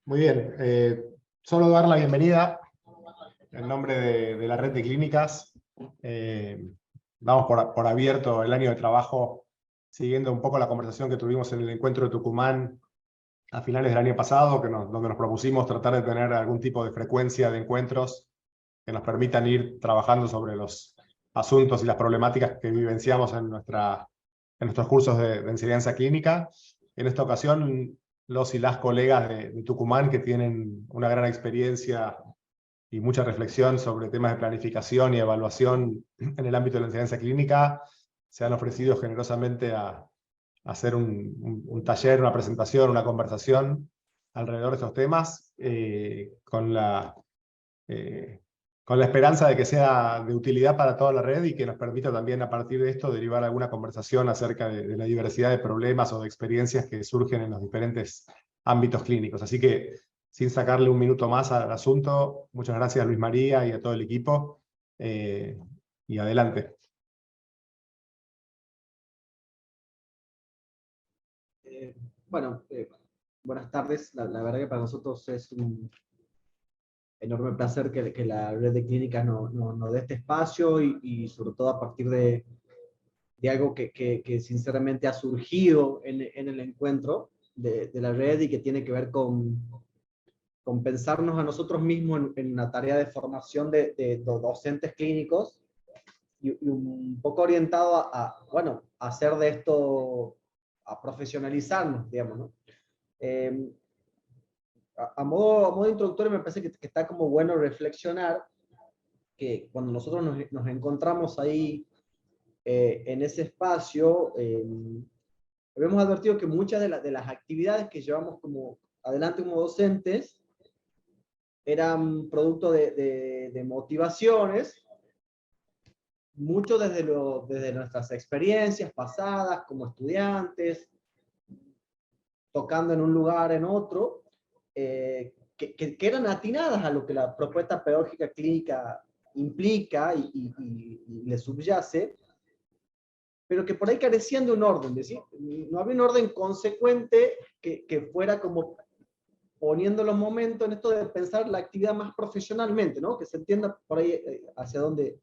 Muy bien. Solo dar la bienvenida en nombre de la red de clínicas. Damos por abierto el año de trabajo, siguiendo un poco la conversación que tuvimos en el encuentro de Tucumán a finales del año pasado, donde nos propusimos tratar de tener algún tipo de frecuencia de encuentros que nos permitan ir trabajando sobre los asuntos y las problemáticas que vivenciamos en nuestros cursos de enseñanza clínica. En esta ocasión, los y las colegas de Tucumán, que tienen una gran experiencia y mucha reflexión sobre temas de planificación y evaluación en el ámbito de la enseñanza clínica, se han ofrecido generosamente a hacer un taller, una presentación, una conversación alrededor de estos temas, eh, con la esperanza de que sea de utilidad para toda la red y que nos permita también a partir de esto derivar alguna conversación acerca de la diversidad de problemas o de experiencias que surgen en los diferentes ámbitos clínicos. Así que, sin sacarle un minuto más al asunto, muchas gracias a Luis María y a todo el equipo, y adelante. Bueno, buenas tardes. La verdad que para nosotros es un enorme placer que la red de clínicas nos dé este espacio y sobre todo a partir de algo que sinceramente ha surgido en el encuentro de la red y que tiene que ver con pensarnos a nosotros mismos en una tarea de formación de docentes clínicos y un poco orientado bueno, a hacer de esto, a profesionalizarnos, digamos, ¿no? A modo introductorio me parece que está como bueno reflexionar que cuando nosotros nos encontramos ahí en ese espacio, hemos advertido que muchas de las actividades que llevamos como adelante como docentes eran producto de motivaciones, mucho desde nuestras experiencias pasadas como estudiantes, tocando en un lugar, en otro, que eran atinadas a lo que la propuesta pedagógica clínica implica y le subyace, pero que por ahí carecían de un orden, ¿sí? No había un orden consecuente que fuera como poniendo los momentos en esto de pensar la actividad más profesionalmente, ¿no? Que se entienda por ahí hacia dónde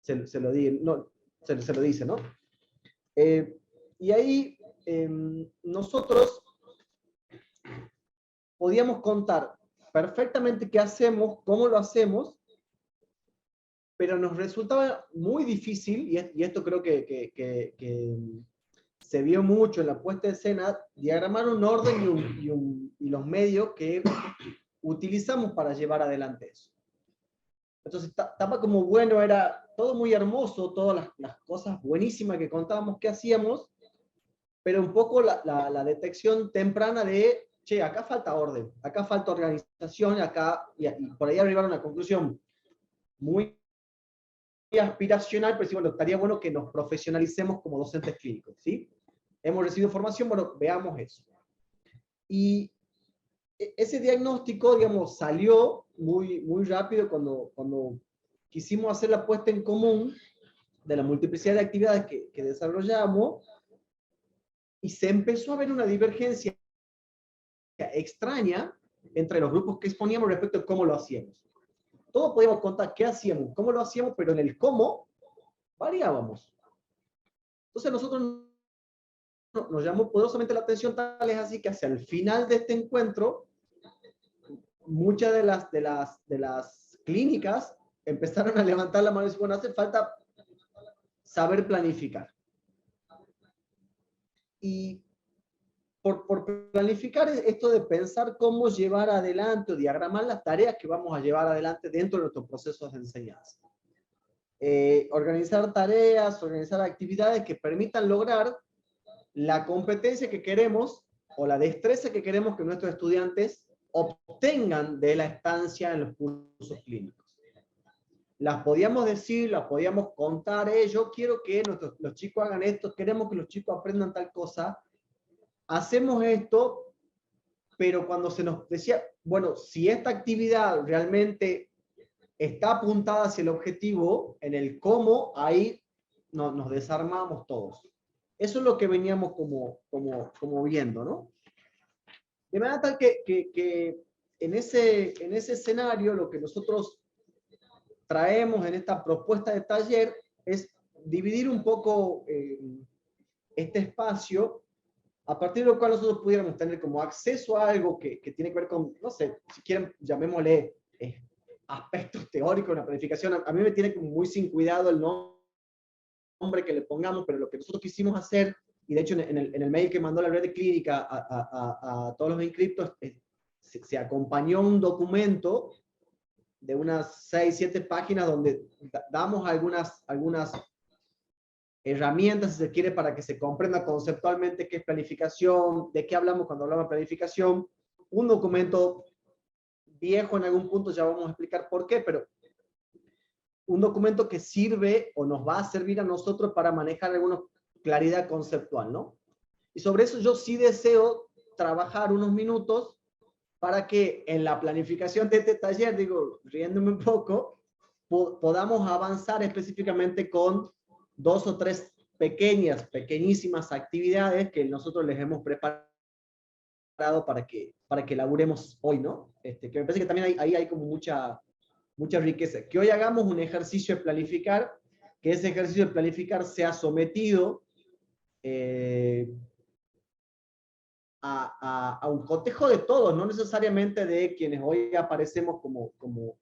se lo dice, ¿no? Y ahí nosotros podíamos contar perfectamente qué hacemos, cómo lo hacemos, pero nos resultaba muy difícil, y esto creo que se vio mucho en la puesta de escena, diagramar un orden y los medios que utilizamos para llevar adelante eso. Entonces estaba como bueno, era todo muy hermoso, todas las cosas buenísimas que contábamos que hacíamos, pero un poco la detección temprana de, che, acá falta orden, acá falta organización, y por ahí arribar a una conclusión muy aspiracional, pero sí, bueno, estaría bueno que nos profesionalicemos como docentes clínicos, ¿sí? Hemos recibido formación, bueno, veamos eso. Y ese diagnóstico, digamos, salió muy rápido cuando quisimos hacer la puesta en común de la multiplicidad de actividades que desarrollamos, y se empezó a ver una divergencia extraña entre los grupos que exponíamos respecto a cómo lo hacíamos. Todos podíamos contar qué hacíamos, cómo lo hacíamos, pero en el cómo variábamos. Entonces nosotros nos llamó poderosamente la atención, tal es así que hacia el final de este encuentro, muchas de las clínicas empezaron a levantar la mano y decir, bueno, hace falta saber planificar. Y por planificar esto de pensar cómo llevar adelante o diagramar las tareas que vamos a llevar adelante dentro de nuestros procesos de enseñanza. Organizar tareas, organizar actividades que permitan lograr la competencia que queremos o la destreza que queremos que nuestros estudiantes obtengan de la estancia en los cursos clínicos. Las podíamos decir, las podíamos contar, yo quiero que los chicos hagan esto, queremos que los chicos aprendan tal cosa, hacemos esto, pero cuando se nos decía, bueno, si esta actividad realmente está apuntada hacia el objetivo, en el cómo, ahí nos desarmamos todos. Eso es lo que veníamos como viendo, ¿no? De manera tal que en ese escenario lo que nosotros traemos en esta propuesta de taller es dividir un poco este espacio a partir de lo cual nosotros pudiéramos tener como acceso a algo que tiene que ver con, no sé, si quieren, llamémosle aspectos teóricos de la planificación. A mí me tiene como muy sin cuidado el nombre que le pongamos, pero lo que nosotros quisimos hacer, y de hecho en el mail que mandó la red de clínica a todos los inscriptos, se acompañó un documento de unas 6, 7 páginas donde damos algunas herramientas, si se quiere, para que se comprenda conceptualmente qué es planificación, de qué hablamos cuando hablamos de planificación. Un documento viejo en algún punto, ya vamos a explicar por qué, pero un documento que sirve o nos va a servir a nosotros para manejar alguna claridad conceptual, ¿no? Y sobre eso yo sí deseo trabajar unos minutos para que en la planificación de este taller, digo, riéndome un poco, podamos avanzar específicamente con 2 o 3 pequeñísimas actividades que nosotros les hemos preparado para que elaboremos hoy, ¿no? Que me parece que también ahí hay como mucha riqueza. Que hoy hagamos un ejercicio de planificar, que ese ejercicio de planificar sea sometido a un cotejo de todos, no necesariamente de quienes hoy aparecemos como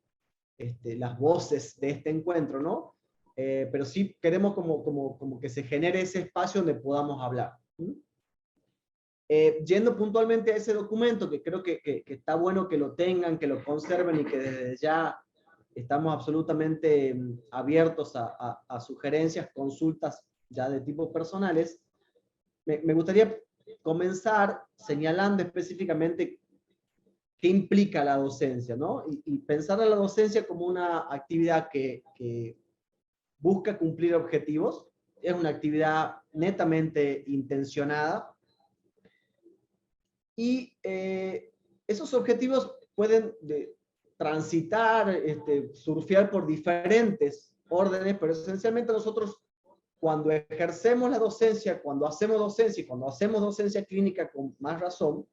las voces de este encuentro, ¿no? Pero sí queremos como que se genere ese espacio donde podamos hablar. Yendo puntualmente a ese documento, que creo que está bueno que lo tengan, que lo conserven y que desde ya estamos absolutamente abiertos a sugerencias, consultas ya de tipo personales, me gustaría comenzar señalando específicamente qué implica la docencia, ¿no? Y pensar a la docencia como una actividad que busca cumplir objetivos, es una actividad netamente intencionada, y esos objetivos pueden transitar, surfear por diferentes órdenes, pero esencialmente nosotros cuando ejercemos la docencia, cuando hacemos docencia y cuando hacemos docencia clínica con más razón,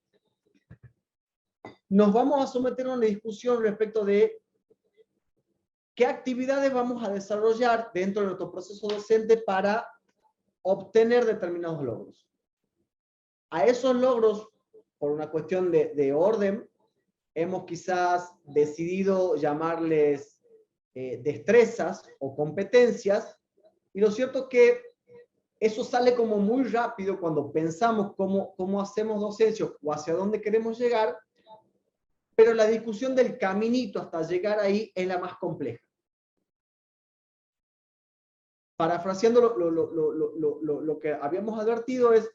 nos vamos a someter a una discusión respecto de qué actividades vamos a desarrollar dentro de nuestro proceso docente para obtener determinados logros. A esos logros, por una cuestión de orden, hemos quizás decidido llamarles destrezas o competencias, y lo cierto es que eso sale como muy rápido cuando pensamos cómo hacemos docencia o hacia dónde queremos llegar, pero la discusión del caminito hasta llegar ahí es la más compleja. Parafraseando lo que habíamos advertido es,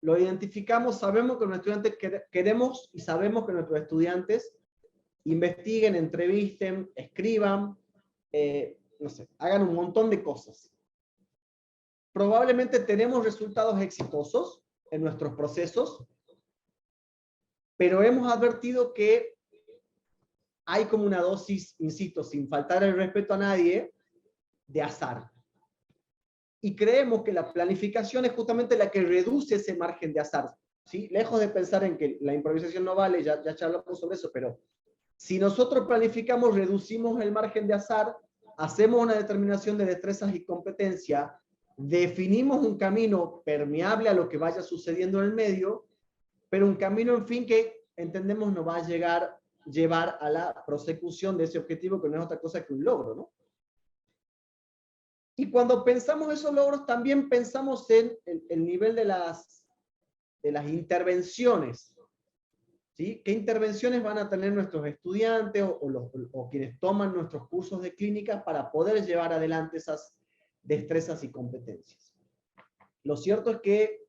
lo identificamos, sabemos que nuestros estudiantes queremos y sabemos que nuestros estudiantes investiguen, entrevisten, escriban, no sé, hagan un montón de cosas. Probablemente tenemos resultados exitosos en nuestros procesos, pero hemos advertido que hay como una dosis, insisto, sin faltar el respeto a nadie, de azar. Y creemos que la planificación es justamente la que reduce ese margen de azar, ¿sí? Lejos de pensar en que la improvisación no vale, ya charlamos sobre eso, pero si nosotros planificamos, reducimos el margen de azar, hacemos una determinación de destrezas y competencia, definimos un camino permeable a lo que vaya sucediendo en el medio, pero un camino, en fin, que entendemos nos va a llevar a la prosecución de ese objetivo, que no es otra cosa que un logro, ¿no? Y cuando pensamos esos logros, también pensamos en el nivel de las intervenciones, ¿sí? ¿Qué intervenciones van a tener nuestros estudiantes o quienes toman nuestros cursos de clínica para poder llevar adelante esas destrezas y competencias? Lo cierto es que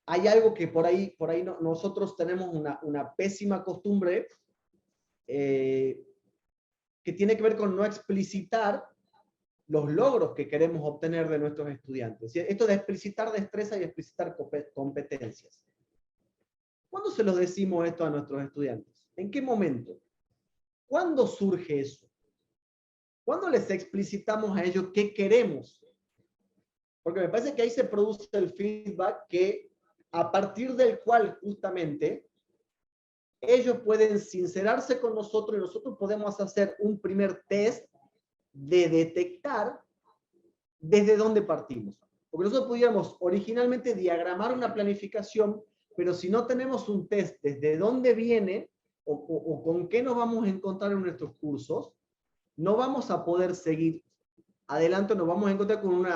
hay algo que por ahí nosotros tenemos una pésima costumbre que tiene que ver con no explicitar los logros que queremos obtener de nuestros estudiantes. Esto de explicitar destreza y explicitar competencias. ¿Cuándo se los decimos esto a nuestros estudiantes? ¿En qué momento? ¿Cuándo surge eso? ¿Cuándo les explicitamos a ellos qué queremos? Porque me parece que ahí se produce el feedback que a partir del cual justamente ellos pueden sincerarse con nosotros y nosotros podemos hacer un primer test de detectar desde dónde partimos. Porque nosotros pudiéramos originalmente diagramar una planificación, pero si no tenemos un test desde dónde viene o con qué nos vamos a encontrar en nuestros cursos, no vamos a poder seguir adelante, nos vamos a encontrar con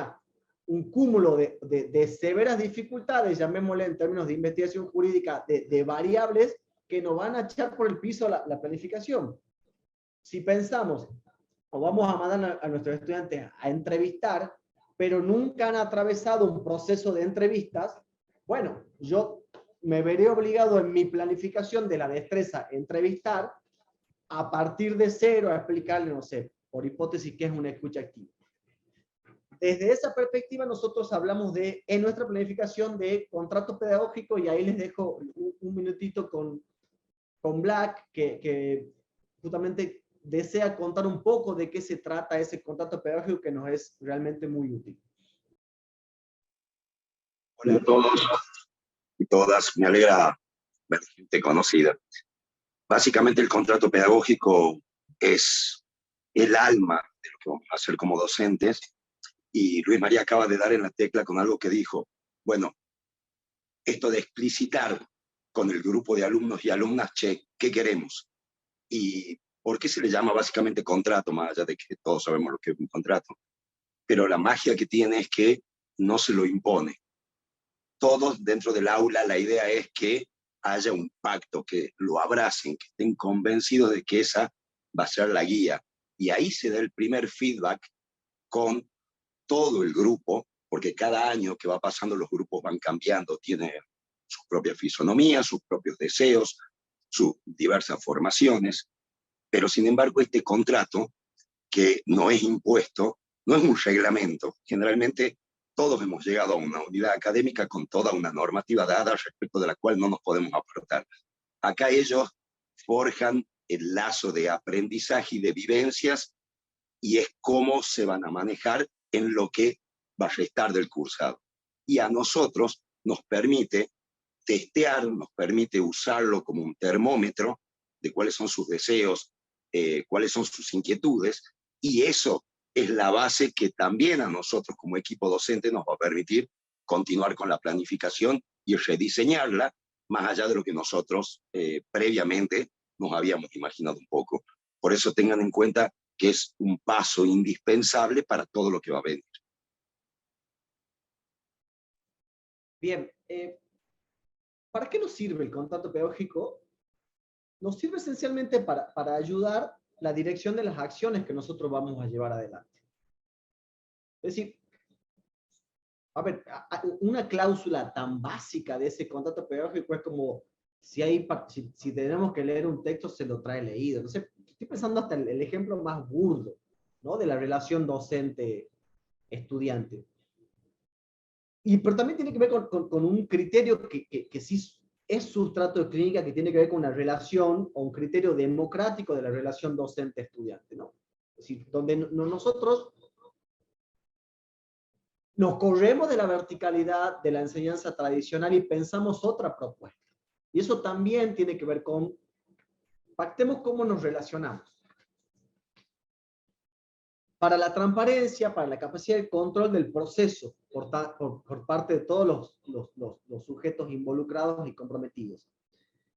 un cúmulo de severas dificultades, llamémosle en términos de investigación jurídica, de variables que nos van a echar por el piso la planificación. Si pensamos, o vamos a mandar a nuestros estudiantes a entrevistar, pero nunca han atravesado un proceso de entrevistas, bueno, yo me veré obligado en mi planificación de la destreza entrevistar, a partir de cero a explicarle, no sé, por hipótesis, qué es una escucha activa. Desde esa perspectiva nosotros hablamos en nuestra planificación de contrato pedagógico, y ahí les dejo un minutito con Black, que justamente desea contar un poco de qué se trata ese contrato pedagógico que nos es realmente muy útil. Hola a todos y todas, me alegra ver gente conocida. Básicamente el contrato pedagógico es el alma de lo que vamos a hacer como docentes, y Luis María acaba de dar en la tecla con algo que dijo. Bueno, esto de explicitar con el grupo de alumnos y alumnas, che, ¿qué queremos? ¿Y por qué se le llama básicamente contrato, más allá de que todos sabemos lo que es un contrato? Pero la magia que tiene es que no se lo impone. Todos dentro del aula, la idea es que haya un pacto, que lo abracen, que estén convencidos de que esa va a ser la guía. Y ahí se da el primer feedback con todo el grupo, porque cada año que va pasando los grupos van cambiando, tienen sus propias fisonomías, sus propios deseos, sus diversas formaciones, pero sin embargo este contrato, que no es impuesto, no es un reglamento. Generalmente todos hemos llegado a una unidad académica con toda una normativa dada respecto de la cual no nos podemos apartar. Acá ellos forjan el lazo de aprendizaje y de vivencias, y es cómo se van a manejar en lo que va a restar del cursado. Y a nosotros nos permite testear, nos permite usarlo como un termómetro de cuáles son sus deseos, cuáles son sus inquietudes, y eso es la base que también a nosotros como equipo docente nos va a permitir continuar con la planificación y rediseñarla más allá de lo que nosotros previamente nos habíamos imaginado un poco. Por eso tengan en cuenta que es un paso indispensable para todo lo que va a venir. Bien, ¿para qué nos sirve el contrato pedagógico? Nos sirve esencialmente para ayudar la dirección de las acciones que nosotros vamos a llevar adelante. Es decir, a ver, una cláusula tan básica de ese contrato pedagógico es como si tenemos que leer un texto, se lo trae leído. No sé, estoy pensando hasta el ejemplo más burdo, ¿no? De la relación docente-estudiante. Pero también tiene que ver con un criterio que sí es sustrato de clínica, que tiene que ver con una relación o un criterio democrático de la relación docente-estudiante, ¿no? Es decir, donde nosotros nos corremos de la verticalidad de la enseñanza tradicional y pensamos otra propuesta. Y eso también tiene que ver con, pactemos cómo nos relacionamos. Para la transparencia, para la capacidad de control del proceso por parte de todos los sujetos involucrados y comprometidos.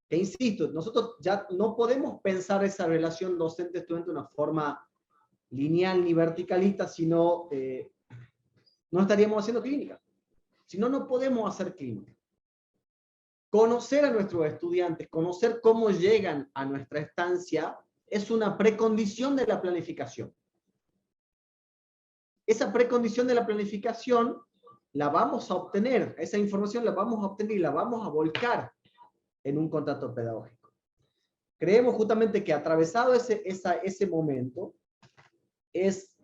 E insisto, nosotros ya no podemos pensar esa relación docente-estudiante de una forma lineal ni verticalista, sino no estaríamos haciendo clínica. Si no, no podemos hacer clínica. Conocer a nuestros estudiantes, conocer cómo llegan a nuestra estancia, es una precondición de la planificación. Esa precondición de la planificación la vamos a obtener, esa información la vamos a obtener y la vamos a volcar en un contrato pedagógico. Creemos justamente que atravesado ese momento, es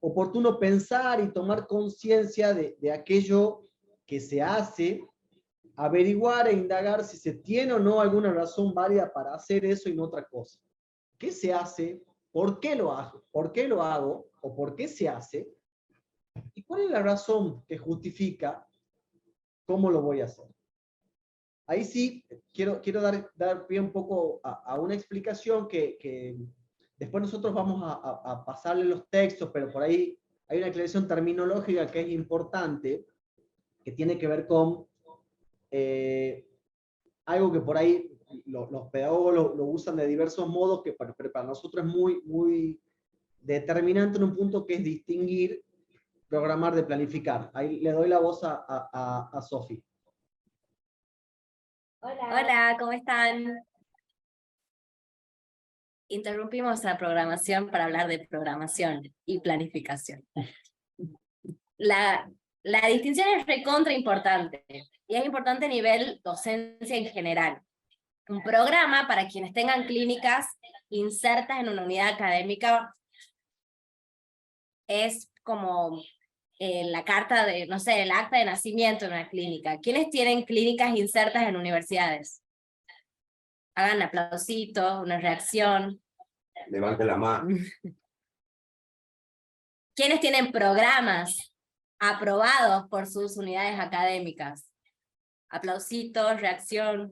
oportuno pensar y tomar conciencia de aquello que se hace, averiguar e indagar si se tiene o no alguna razón válida para hacer eso y no otra cosa. ¿Qué se hace? ¿Por qué lo hago? ¿Por qué lo hago? ¿O por qué se hace? ¿Y cuál es la razón que justifica cómo lo voy a hacer? ahí sí quiero dar pie un poco a una explicación que después nosotros vamos a pasarle los textos, pero por ahí hay una aclaración terminológica que es importante, que tiene que ver con algo que por ahí los pedagogos lo usan de diversos modos, que para nosotros es muy determinante en un punto, que es distinguir programar de planificar. Ahí le doy la voz a Sofi. Hola, ¿cómo están? Interrumpimos la programación para hablar de programación y planificación. La distinción es recontra importante, y es importante a nivel docencia en general. Un programa, para quienes tengan clínicas insertas en una unidad académica, es como la carta de, no sé, el acta de nacimiento de una clínica. ¿Quiénes tienen clínicas insertas en universidades? Hagan un aplausito, una reacción. Levante la mano. ¿Quiénes tienen programas aprobados por sus unidades académicas? Aplausitos, reacción.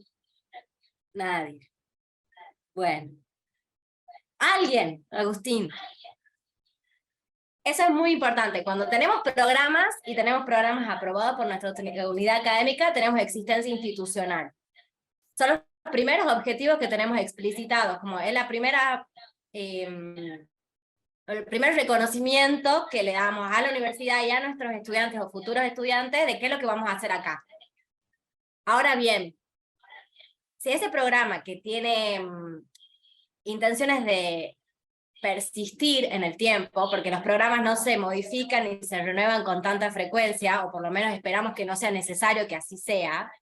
Nadie. Bueno. Alguien, Agustín. Eso es muy importante. Cuando tenemos programas, y tenemos programas aprobados por nuestra unidad académica, tenemos existencia institucional. Son los primeros objetivos que tenemos explicitados, como es la primera, el primer reconocimiento que le damos a la universidad y a nuestros estudiantes o futuros estudiantes de qué es lo que vamos a hacer acá. Ahora bien, si ese programa que tiene intenciones de persistir en el tiempo, porque los programas no se modifican ni se renuevan con tanta frecuencia, o por lo menos esperamos que no sea necesario que así sea,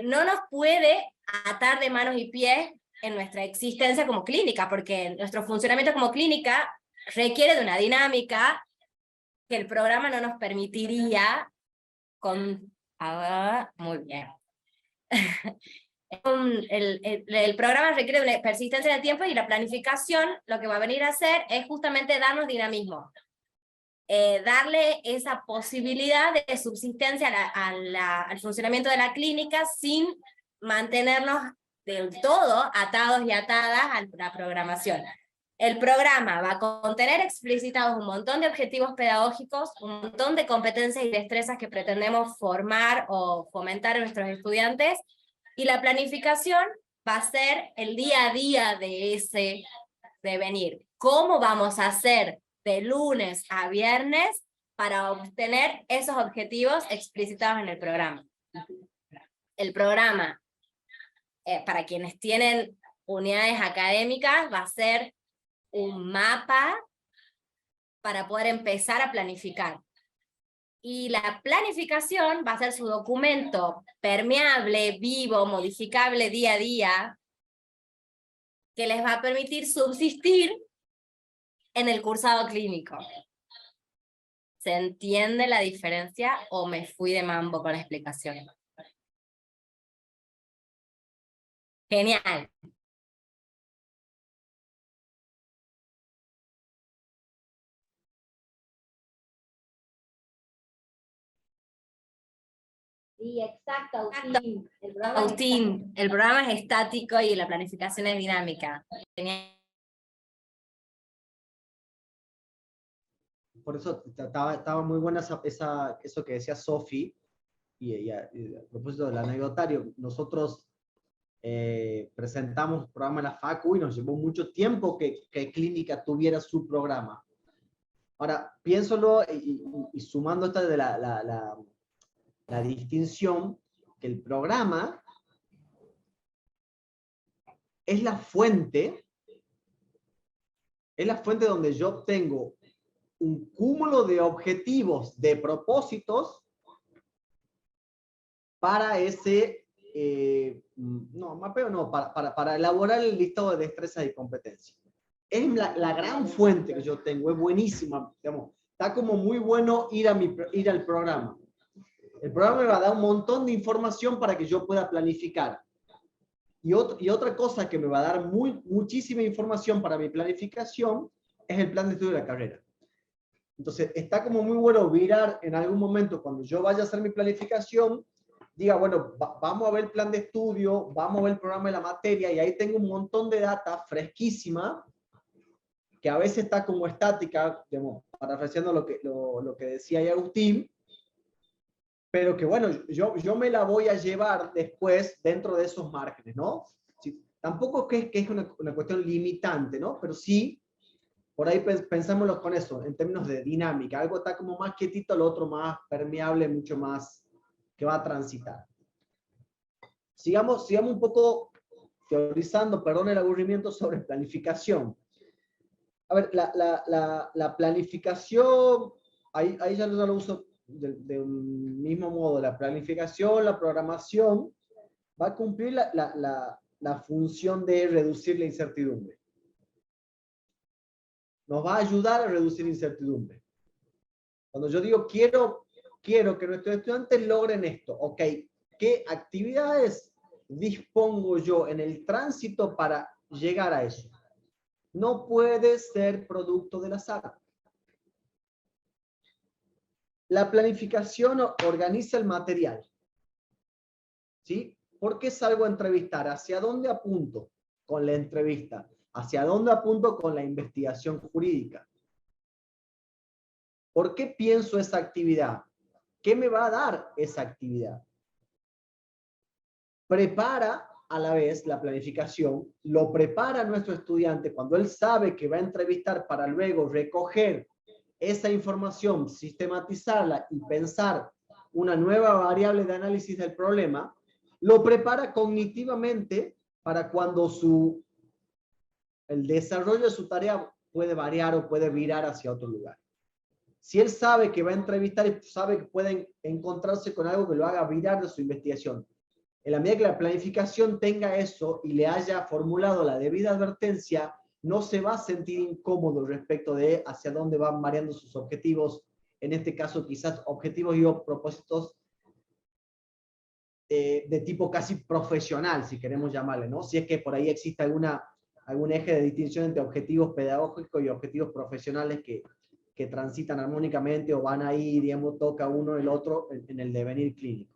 no nos puede atar de manos y pies en nuestra existencia como clínica, porque nuestro funcionamiento como clínica requiere de una dinámica que el programa no nos permitiría con... muy bien. El programa requiere una persistencia en el tiempo, y la planificación lo que va a venir a hacer es justamente darnos dinamismo. Darle esa posibilidad de subsistencia al funcionamiento de la clínica sin mantenernos del todo atados y atadas a la programación. El programa va a contener explicitados un montón de objetivos pedagógicos, un montón de competencias y destrezas que pretendemos formar o fomentar en nuestros estudiantes, y la planificación va a ser el día a día de ese devenir. ¿Cómo vamos a hacer de lunes a viernes para obtener esos objetivos explicitados en el programa? El programa, para quienes tienen unidades académicas, va a ser un mapa para poder empezar a planificar. Y la planificación va a ser su documento permeable, vivo, modificable día a día, que les va a permitir subsistir en el cursado clínico. ¿Se entiende la diferencia o me fui de mambo con la explicación? Genial. Sí, exacto, Agustín. Agustín, el programa es estático y la planificación es dinámica. Por eso estaba muy buena eso que decía Sofi, y a propósito del anecdotario, nosotros presentamos el programa en la Facu y nos llevó mucho tiempo que clínica tuviera su programa. Ahora, piénsolo y sumando esta de la distinción, que el programa es la fuente donde yo obtengo un cúmulo de objetivos, de propósitos, para ese, para elaborar el listado de destrezas y competencias. Es la gran fuente que yo tengo, es buenísima, digamos, está como muy bueno ir al programa. El programa me va a dar un montón de información para que yo pueda planificar. Y otra cosa que me va a dar muchísima información para mi planificación es el plan de estudio de la carrera. Entonces, está como muy bueno virar en algún momento, cuando yo vaya a hacer mi planificación, diga, bueno, vamos a ver el plan de estudio, vamos a ver el programa de la materia, y ahí tengo un montón de data fresquísima, que a veces está como estática, digamos, parafraseando lo que decía ahí Agustín, pero que bueno, yo me la voy a llevar después dentro de esos márgenes, ¿no? Sí, tampoco que es una cuestión limitante, ¿no? Pero sí, por ahí pensámoslo con eso, en términos de dinámica. Algo está como más quietito, lo otro más permeable, mucho más que va a transitar. Sigamos un poco teorizando, perdón el aburrimiento, sobre planificación. A ver, la planificación, ahí ya lo uso de un mismo modo. La planificación, la programación, va a cumplir la función de reducir la incertidumbre. Nos va a ayudar a reducir incertidumbre. Cuando yo digo quiero que nuestros estudiantes logren esto, ok, ¿qué actividades dispongo yo en el tránsito para llegar a eso? No puede ser producto del azar. La planificación organiza el material. ¿Sí? ¿Por qué salgo a entrevistar? ¿Hacia dónde apunto con la entrevista? ¿Hacia dónde apunto con la investigación jurídica? ¿Por qué pienso esa actividad? ¿Qué me va a dar esa actividad? Prepara a la vez la planificación, lo prepara a nuestro estudiante cuando él sabe que va a entrevistar para luego recoger esa información, sistematizarla y pensar una nueva variable de análisis del problema, lo prepara cognitivamente para cuando el desarrollo de su tarea puede variar o puede virar hacia otro lugar. Si él sabe que va a entrevistar y sabe que puede encontrarse con algo que lo haga virar de su investigación, en la medida que la planificación tenga eso y le haya formulado la debida advertencia, no se va a sentir incómodo respecto de hacia dónde van variando sus objetivos, en este caso quizás objetivos y propósitos de tipo casi profesional, si queremos llamarle, ¿no? Si es que por ahí existe algún eje de distinción entre objetivos pedagógicos y objetivos profesionales que transitan armónicamente o van ahí, digamos, toca uno el otro en el devenir clínico.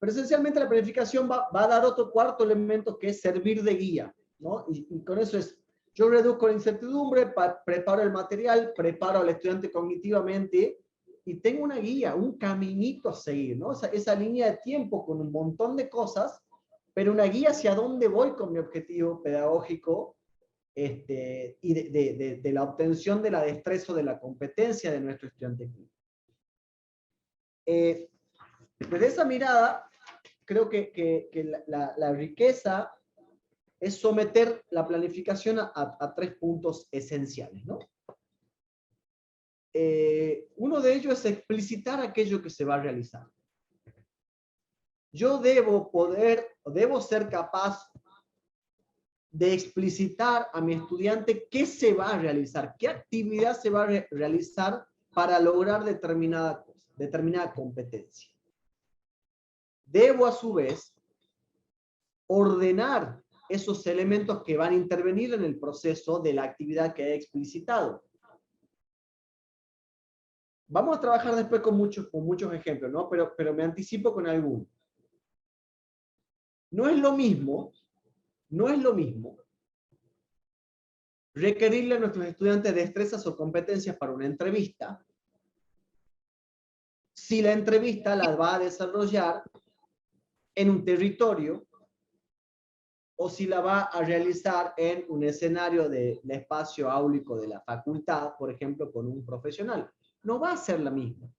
Pero esencialmente la planificación va a dar otro cuarto elemento, que es servir de guía, ¿no? Y con eso es, yo reduzco la incertidumbre, preparo el material, preparo al estudiante cognitivamente y tengo una guía, un caminito a seguir, ¿no? Esa línea de tiempo con un montón de cosas, pero una guía hacia dónde voy con mi objetivo pedagógico y de la obtención de la destreza o de la competencia de nuestro estudiante clínico. Desde esa mirada, creo que la riqueza es someter la planificación a 3 puntos esenciales, ¿no? Uno de ellos es explicitar aquello que se va a realizar. Yo debo ser capaz de explicitar a mi estudiante qué se va a realizar, qué actividad se va a realizar para lograr determinada cosa, determinada competencia. Debo, a su vez, ordenar esos elementos que van a intervenir en el proceso de la actividad que he explicitado. Vamos a trabajar después con muchos ejemplos, ¿no? Pero me anticipo con algunos. No es lo mismo requerirle a nuestros estudiantes destrezas o competencias para una entrevista, si la entrevista la va a desarrollar en un territorio o si la va a realizar en un escenario del espacio áulico de la facultad, por ejemplo, con un profesional. No va a ser la misma.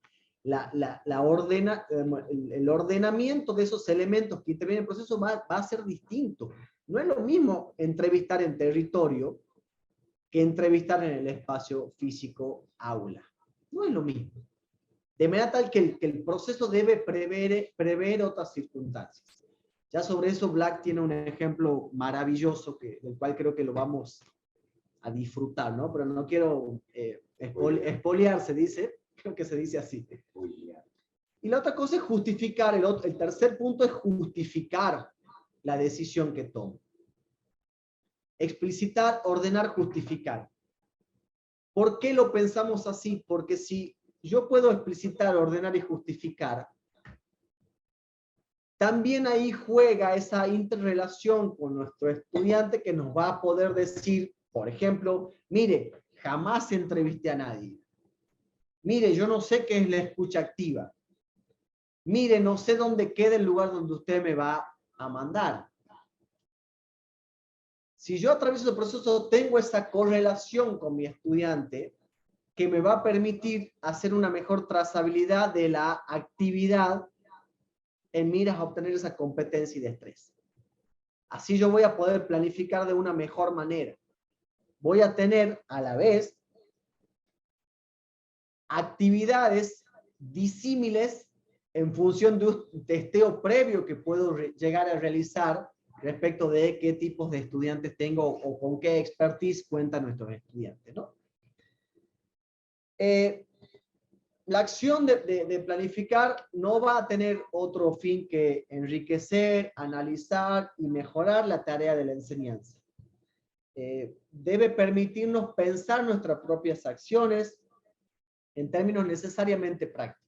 El ordenamiento de esos elementos que intervienen en el proceso va a ser distinto. No es lo mismo entrevistar en territorio que entrevistar en el espacio físico aula. No es lo mismo. De manera tal que el proceso debe prever otras circunstancias. Ya sobre eso Black tiene un ejemplo maravilloso del cual creo que lo vamos a disfrutar, ¿no? Pero no quiero espoliar, se dice, creo que se dice así. Y la otra cosa es justificar, el tercer punto es justificar la decisión que tomo. Explicitar, ordenar, justificar. ¿Por qué lo pensamos así? Porque si yo puedo explicitar, ordenar y justificar, también ahí juega esa interrelación con nuestro estudiante que nos va a poder decir, por ejemplo, mire, jamás entrevisté a nadie. Mire, yo no sé qué es la escucha activa. Mire, no sé dónde queda el lugar donde usted me va a mandar. Si yo a través del proceso tengo esa correlación con mi estudiante, que me va a permitir hacer una mejor trazabilidad de la actividad en miras a obtener esa competencia y destreza. Así yo voy a poder planificar de una mejor manera. Voy a tener a la vez actividades disímiles en función de un testeo previo que puedo llegar a realizar respecto de qué tipos de estudiantes tengo o con qué expertise cuentan nuestros estudiantes, ¿no? La acción de planificar no va a tener otro fin que enriquecer, analizar y mejorar la tarea de la enseñanza. Debe permitirnos pensar nuestras propias acciones en términos necesariamente prácticos.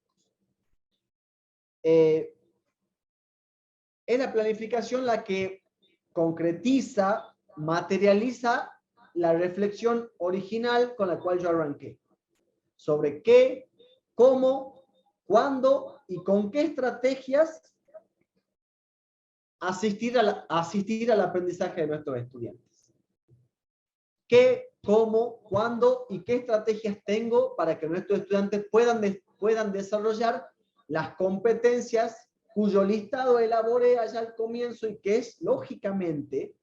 Es la planificación la que concretiza, materializa la reflexión original con la cual yo arranqué. Sobre qué, cómo, cuándo y con qué estrategias asistir al aprendizaje de nuestros estudiantes. ¿Qué, cómo, cuándo y qué estrategias tengo para que nuestros estudiantes puedan desarrollar las competencias cuyo listado elaboré allá al comienzo y que es lógicamente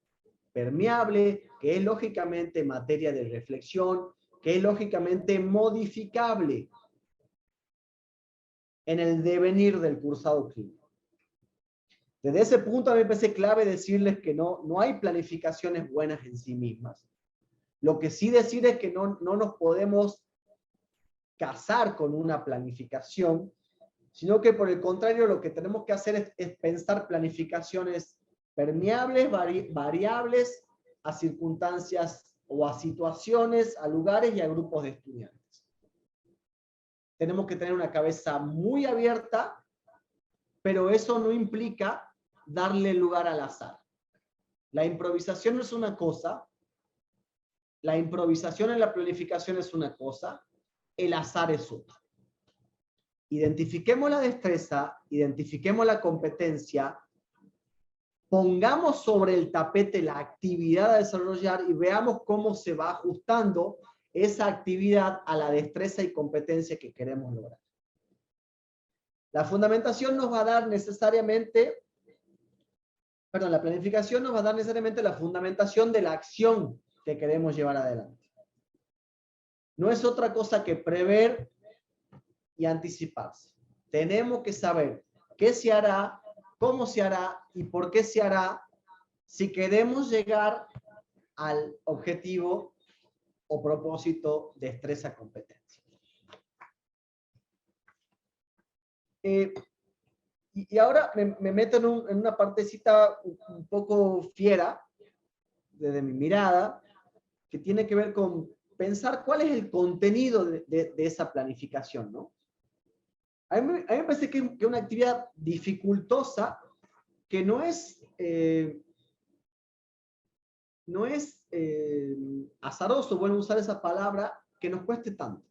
permeable, que es lógicamente materia de reflexión, que es lógicamente modificable en el devenir del cursado clínico. Desde ese punto a mí me parece clave decirles que no hay planificaciones buenas en sí mismas. Lo que sí decir es que no nos podemos casar con una planificación, sino que por el contrario lo que tenemos que hacer es pensar planificaciones permeables, variables a circunstancias o a situaciones, a lugares y a grupos de estudiantes. Tenemos que tener una cabeza muy abierta, pero eso no implica darle lugar al azar. La improvisación no es una cosa, la improvisación en la planificación es una cosa, el azar es otra. Identifiquemos la destreza, identifiquemos la competencia, pongamos sobre el tapete la actividad a desarrollar y veamos cómo se va ajustando esa actividad a la destreza y competencia que queremos lograr. La fundamentación nos va a dar necesariamente, la planificación nos va a dar necesariamente la fundamentación de la acción que queremos llevar adelante. No es otra cosa que prever y anticiparse. Tenemos que saber qué se hará, cómo se hará y por qué se hará si queremos llegar al objetivo o propósito de destreza competencia. Y ahora me meto en una partecita un poco fiera, desde mi mirada, que tiene que ver con pensar cuál es el contenido de esa planificación, ¿no? A mí me parece que es una actividad dificultosa que no es azaroso, vuelvo a usar esa palabra, que nos cueste tanto.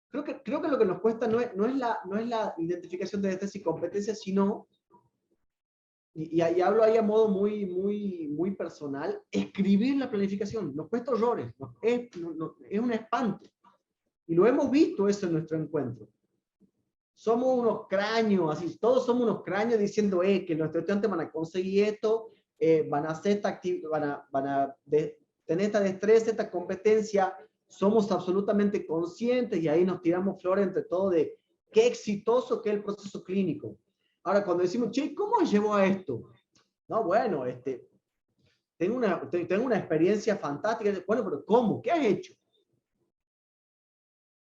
Creo que lo que nos cuesta no es la identificación de destreza y competencia, sino, y hablo ahí a modo muy personal, escribir la planificación. Nos cuesta horrores, es un espanto. Y lo hemos visto eso en nuestro encuentro. Somos unos cráneos, así, todos somos unos cráneos diciendo que nuestros estudiantes van a conseguir esto, van a hacer esta actividad, van a tener esta destreza, esta competencia. Somos absolutamente conscientes y ahí nos tiramos flores entre todos de qué exitoso que es el proceso clínico. Ahora, cuando decimos, che, ¿cómo llegó a esto? No, bueno, tengo una experiencia fantástica. Bueno, pero ¿cómo? ¿Qué has hecho?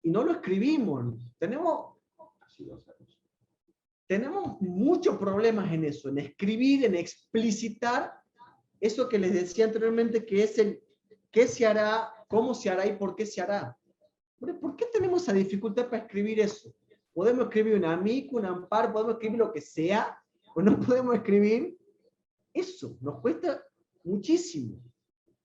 Y no lo escribimos. Tenemos muchos problemas en eso, en escribir, en explicitar eso que les decía anteriormente, que es el qué se hará, cómo se hará y por qué se hará. ¿Por qué tenemos esa dificultad para escribir eso? Podemos escribir un amigo, un amparo, podemos escribir lo que sea, pues no podemos escribir eso, nos cuesta muchísimo.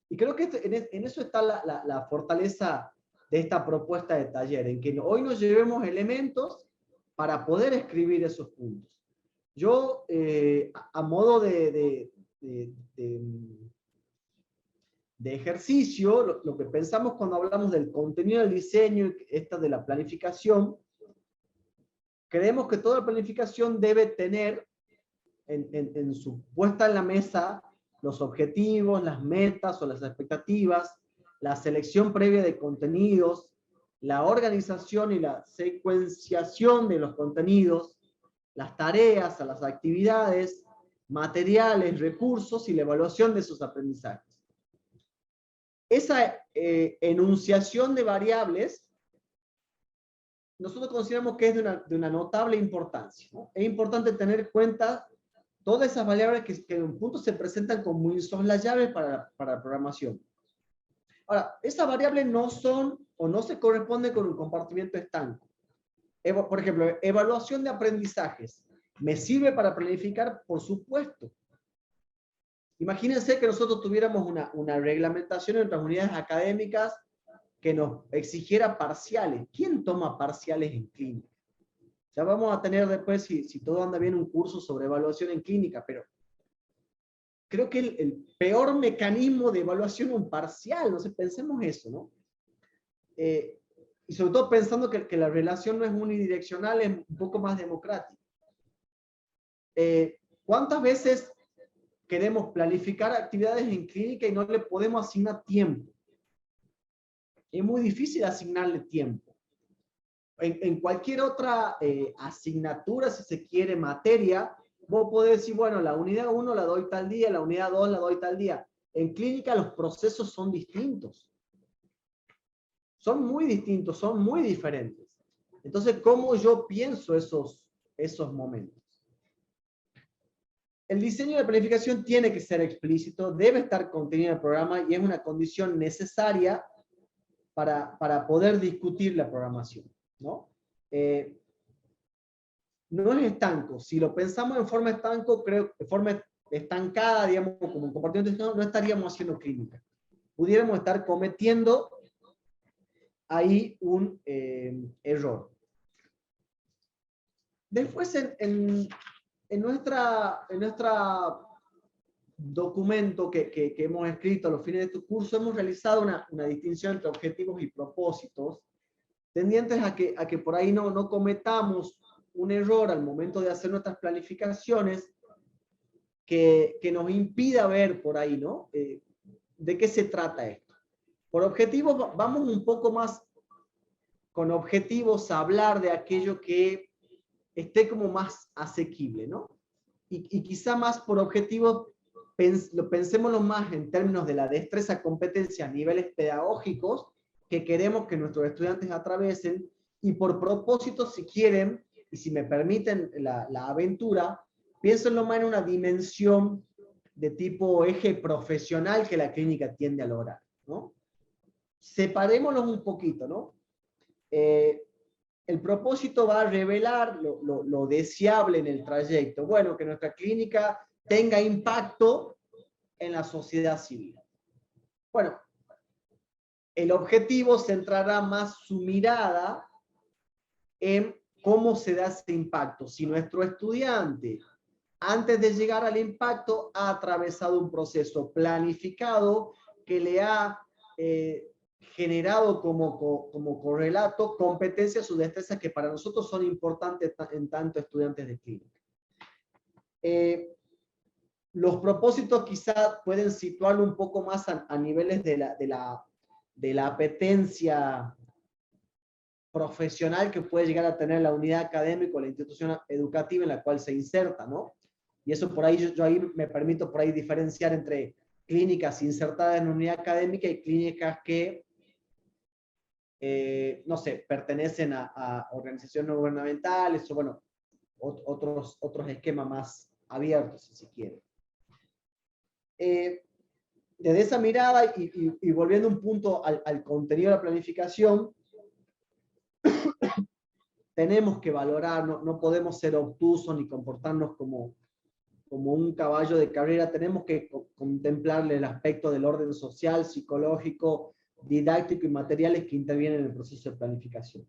Y creo que en eso está la fortaleza de esta propuesta de taller, en que hoy nos llevemos elementos para poder escribir esos puntos. Yo, a modo de ejercicio, lo que pensamos cuando hablamos del contenido del diseño, esta de la planificación, creemos que toda planificación debe tener en su puesta en la mesa los objetivos, las metas o las expectativas, la selección previa de contenidos, la organización y la secuenciación de los contenidos, las tareas, las actividades, materiales, recursos y la evaluación de sus aprendizajes. Esa enunciación de variables nosotros consideramos que es de una notable importancia, ¿no? Es importante tener en cuenta todas esas variables que en un punto se presentan como insoslayables para la programación. Ahora, esas variables no son o no se corresponden con un compartimiento estanco. Por ejemplo, evaluación de aprendizajes. ¿Me sirve para planificar? Por supuesto. Imagínense que nosotros tuviéramos una reglamentación en nuestras unidades académicas que nos exigiera parciales. ¿Quién toma parciales en clínica? Ya vamos a tener después, si todo anda bien, un curso sobre evaluación en clínica, pero creo que el peor mecanismo de evaluación es un parcial, no sé, pensemos eso, ¿no? Y sobre todo pensando que la relación no es unidireccional, es un poco más democrática. ¿Cuántas veces queremos planificar actividades en clínica y no le podemos asignar tiempo? Es muy difícil asignarle tiempo. En cualquier otra asignatura, si se quiere, materia, vos podés decir, bueno, la unidad 1 la doy tal día, la unidad 2 la doy tal día. En clínica los procesos son distintos. Son muy distintos, son muy diferentes. Entonces, ¿cómo yo pienso esos momentos? El diseño de planificación tiene que ser explícito, debe estar contenido en el programa y es una condición necesaria para poder discutir la programación, ¿no? No es estanco. Si lo pensamos en forma estanco, creo que forma estancada, digamos, como un comportamiento, no estaríamos haciendo clínica. Pudiéramos estar cometiendo ahí un error. Después, en nuestra documento que hemos escrito a los fines de este curso, hemos realizado una distinción entre objetivos y propósitos, tendientes a que por ahí no cometamos un error al momento de hacer nuestras planificaciones que nos impida ver por ahí, ¿no? ¿De qué se trata esto? Por objetivos, vamos un poco más con objetivos a hablar de aquello que esté como más asequible, ¿no? Y quizá más por objetivos, pensémoslo más en términos de la destreza, competencia, niveles pedagógicos que queremos que nuestros estudiantes atraviesen, y por propósito, si quieren, y si me permiten la aventura, piénsenlo más en una dimensión de tipo eje profesional que la clínica tiende a lograr, ¿no? Separémoslos un poquito, ¿no? El propósito va a revelar lo deseable en el trayecto. Bueno, que nuestra clínica tenga impacto en la sociedad civil. Bueno, el objetivo centrará más su mirada en cómo se da ese impacto. Si nuestro estudiante, antes de llegar al impacto, ha atravesado un proceso planificado que le ha generado como correlato competencias o destrezas que para nosotros son importantes en tanto estudiantes de clínica. Los propósitos quizá pueden situarlo un poco más a niveles de la apetencia profesional que puede llegar a tener la unidad académica o la institución educativa en la cual se inserta, ¿no? Y eso por ahí, yo ahí me permito por ahí diferenciar entre clínicas insertadas en unidad académica y clínicas que, no sé, pertenecen a organizaciones no gubernamentales o, bueno, otros esquemas más abiertos, si se quiere. Desde esa mirada y volviendo un punto al contenido de la planificación, tenemos que valorar, no podemos ser obtusos ni comportarnos como como un caballo de carrera, tenemos que contemplarle el aspecto del orden social, psicológico, didáctico y materiales que intervienen en el proceso de planificación.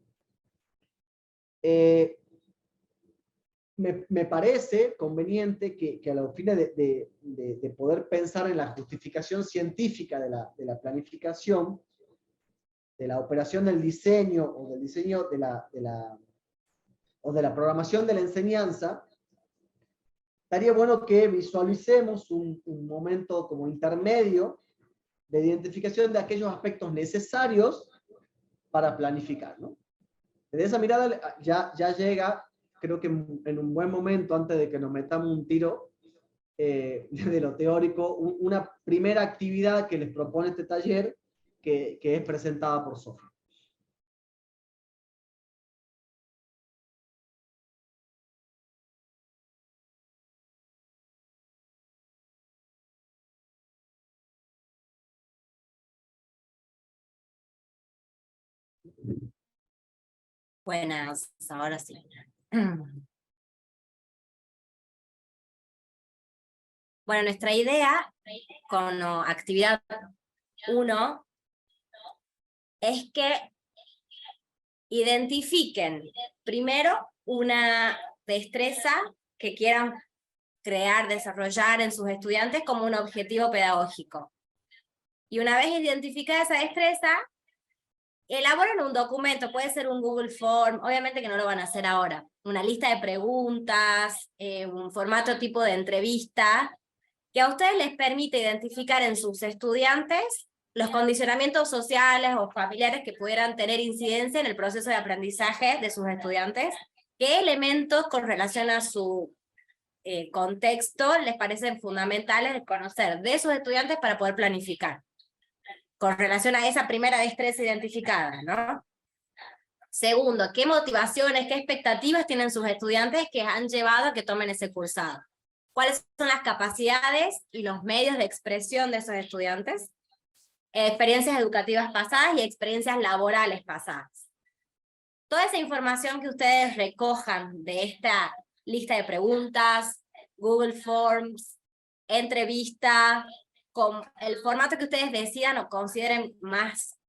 Me parece conveniente que a los fines de poder pensar en la justificación científica de la planificación, de la operación del diseño o del diseño de la programación de la enseñanza, estaría bueno que visualicemos un momento como intermedio de identificación de aquellos aspectos necesarios para planificar, ¿no? Desde esa mirada ya llega, creo que en un buen momento, antes de que nos metamos un tiro de lo teórico, una primera actividad que les propone este taller, que es presentada por Sofía. Buenas, ahora sí. Bueno, nuestra idea con actividad 1 es que identifiquen primero una destreza que quieran crear, desarrollar en sus estudiantes como un objetivo pedagógico. Y una vez identificada esa destreza, elaboren un documento, puede ser un Google Form, obviamente que no lo van a hacer ahora, una lista de preguntas, un formato tipo de entrevista, que a ustedes les permite identificar en sus estudiantes los condicionamientos sociales o familiares que pudieran tener incidencia en el proceso de aprendizaje de sus estudiantes, qué elementos con relación a su contexto les parecen fundamentales de conocer de sus estudiantes para poder planificar, con relación a esa primera destreza identificada, ¿no? Segundo, ¿qué motivaciones, qué expectativas tienen sus estudiantes que han llevado a que tomen ese cursado? ¿Cuáles son las capacidades y los medios de expresión de esos estudiantes? Experiencias educativas pasadas y experiencias laborales pasadas. Toda esa información que ustedes recojan de esta lista de preguntas, Google Forms, entrevista, con el formato que ustedes decidan o consideren más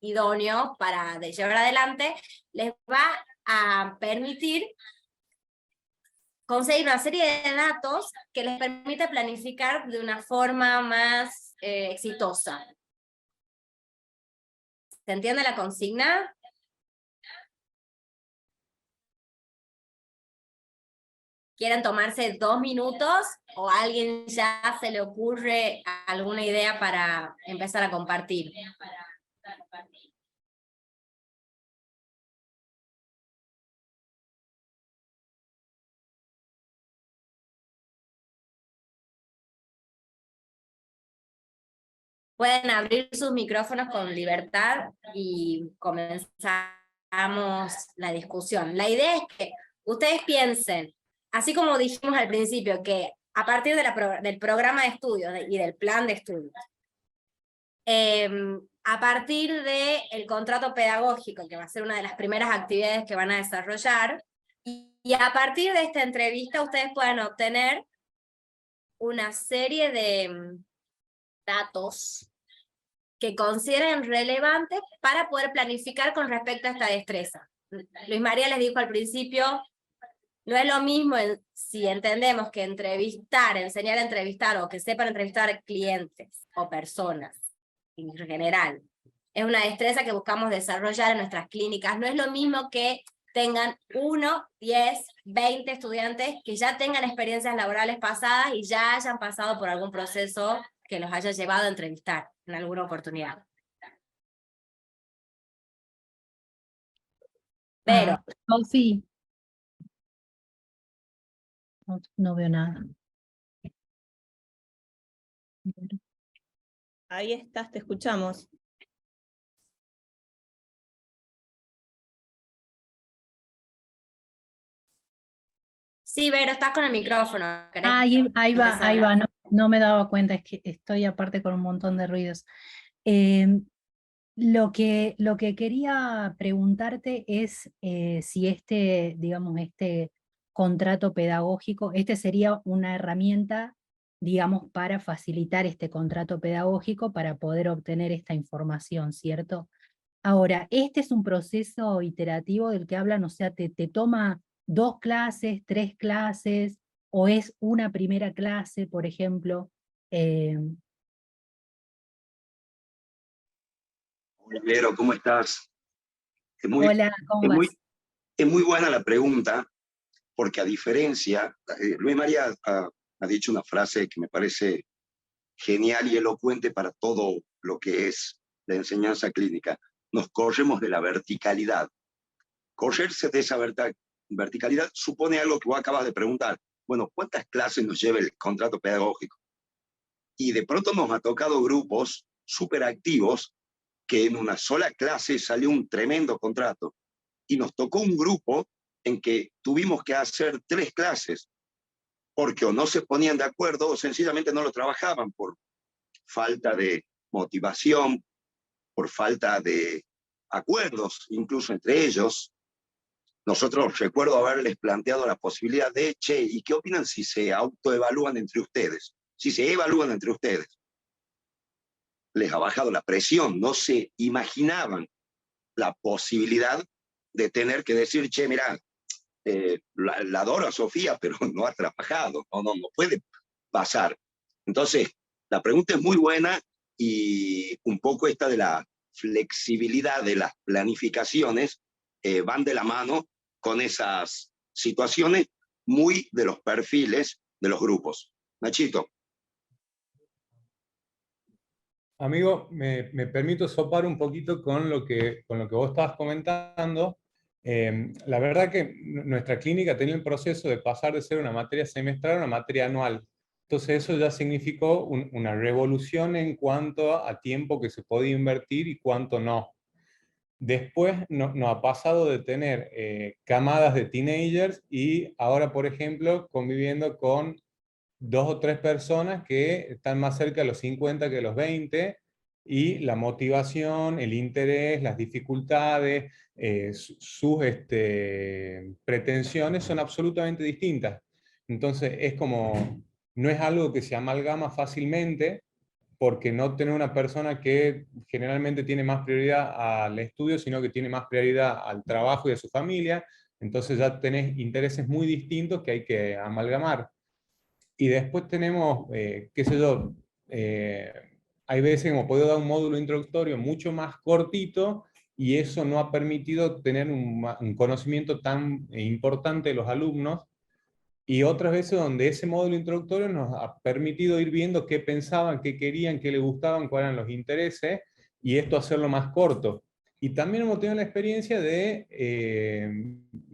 idóneo para llevar adelante, les va a permitir conseguir una serie de datos que les permite planificar de una forma más exitosa. ¿Se entiende la consigna? ¿Quieren tomarse 2 minutos o a alguien ya se le ocurre alguna idea para empezar a compartir? Pueden abrir sus micrófonos con libertad y comenzamos la discusión. La idea es que ustedes piensen, así como dijimos al principio, que a partir del programa de estudios y del plan de estudios, a partir del contrato pedagógico, que va a ser una de las primeras actividades que van a desarrollar, y a partir de esta entrevista ustedes pueden obtener una serie de datos que consideren relevantes para poder planificar con respecto a esta destreza. Luis María les dijo al principio, no es lo mismo si entendemos que enseñar a entrevistar o que sepan entrevistar clientes o personas en general. Es una destreza que buscamos desarrollar en nuestras clínicas. No es lo mismo que tengan 1, 10, 20 estudiantes que ya tengan experiencias laborales pasadas y ya hayan pasado por algún proceso que los haya llevado a entrevistar en alguna oportunidad. Pero... Sofi. No veo nada. Ahí estás, te escuchamos. Sí, Vero, estás con el micrófono. Ahí va, no me daba cuenta, es que estoy aparte con un montón de ruidos. Lo que quería preguntarte es si este contrato pedagógico. Este sería una herramienta, digamos, para facilitar este contrato pedagógico para poder obtener esta información, ¿cierto? Ahora, este es un proceso iterativo del que hablan, o sea, te toma 2 clases, 3 clases, o es una primera clase, por ejemplo. Hola, Vero, ¿cómo estás? Es muy, Hola, ¿cómo es muy, vas? es muy buena la pregunta, porque a diferencia, Luis María ha dicho una frase que me parece genial y elocuente para todo lo que es la enseñanza clínica. Nos corremos de la verticalidad. Correrse de esa verticalidad supone algo que vos acabas de preguntar. Bueno, ¿cuántas clases nos lleva el contrato pedagógico? Y de pronto nos ha tocado grupos súper activos que en una sola clase salió un tremendo contrato. Y nos tocó un grupo en que tuvimos que hacer 3 clases, porque o no se ponían de acuerdo o sencillamente no lo trabajaban por falta de motivación, por falta de acuerdos, incluso entre ellos. Nosotros recuerdo haberles planteado la posibilidad de, che, ¿y qué opinan si se autoevalúan entre ustedes? Si se evalúan entre ustedes. Les ha bajado la presión, no se imaginaban la posibilidad de tener que decir, che, mira, la adoro a Sofía, pero no ha trabajado, no puede pasar. Entonces, la pregunta es muy buena y un poco esta de la flexibilidad de las planificaciones van de la mano con esas situaciones muy de los perfiles de los grupos. Nachito. Amigo, me permito sopar un poquito con lo que vos estabas comentando. La verdad que nuestra clínica tenía el proceso de pasar de ser una materia semestral a una materia anual. Entonces eso ya significó una revolución en cuanto a tiempo que se podía invertir y cuánto no. Después nos ha pasado de tener camadas de teenagers y ahora, por ejemplo, conviviendo con 2 o 3 personas que están más cerca de los 50 que de los 20, y la motivación, el interés, las dificultades, sus pretensiones son absolutamente distintas. Entonces es como, no es algo que se amalgama fácilmente, porque no tener una persona que generalmente tiene más prioridad al estudio, sino que tiene más prioridad al trabajo y a su familia. Entonces ya tenés intereses muy distintos que hay que amalgamar. Y después tenemos, qué sé yo, hay veces que hemos podido dar un módulo introductorio mucho más cortito y eso no ha permitido tener un conocimiento tan importante de los alumnos, y otras veces donde ese módulo introductorio nos ha permitido ir viendo qué pensaban, qué querían, qué les gustaban, cuáles eran los intereses, y esto hacerlo más corto. Y también hemos tenido la experiencia de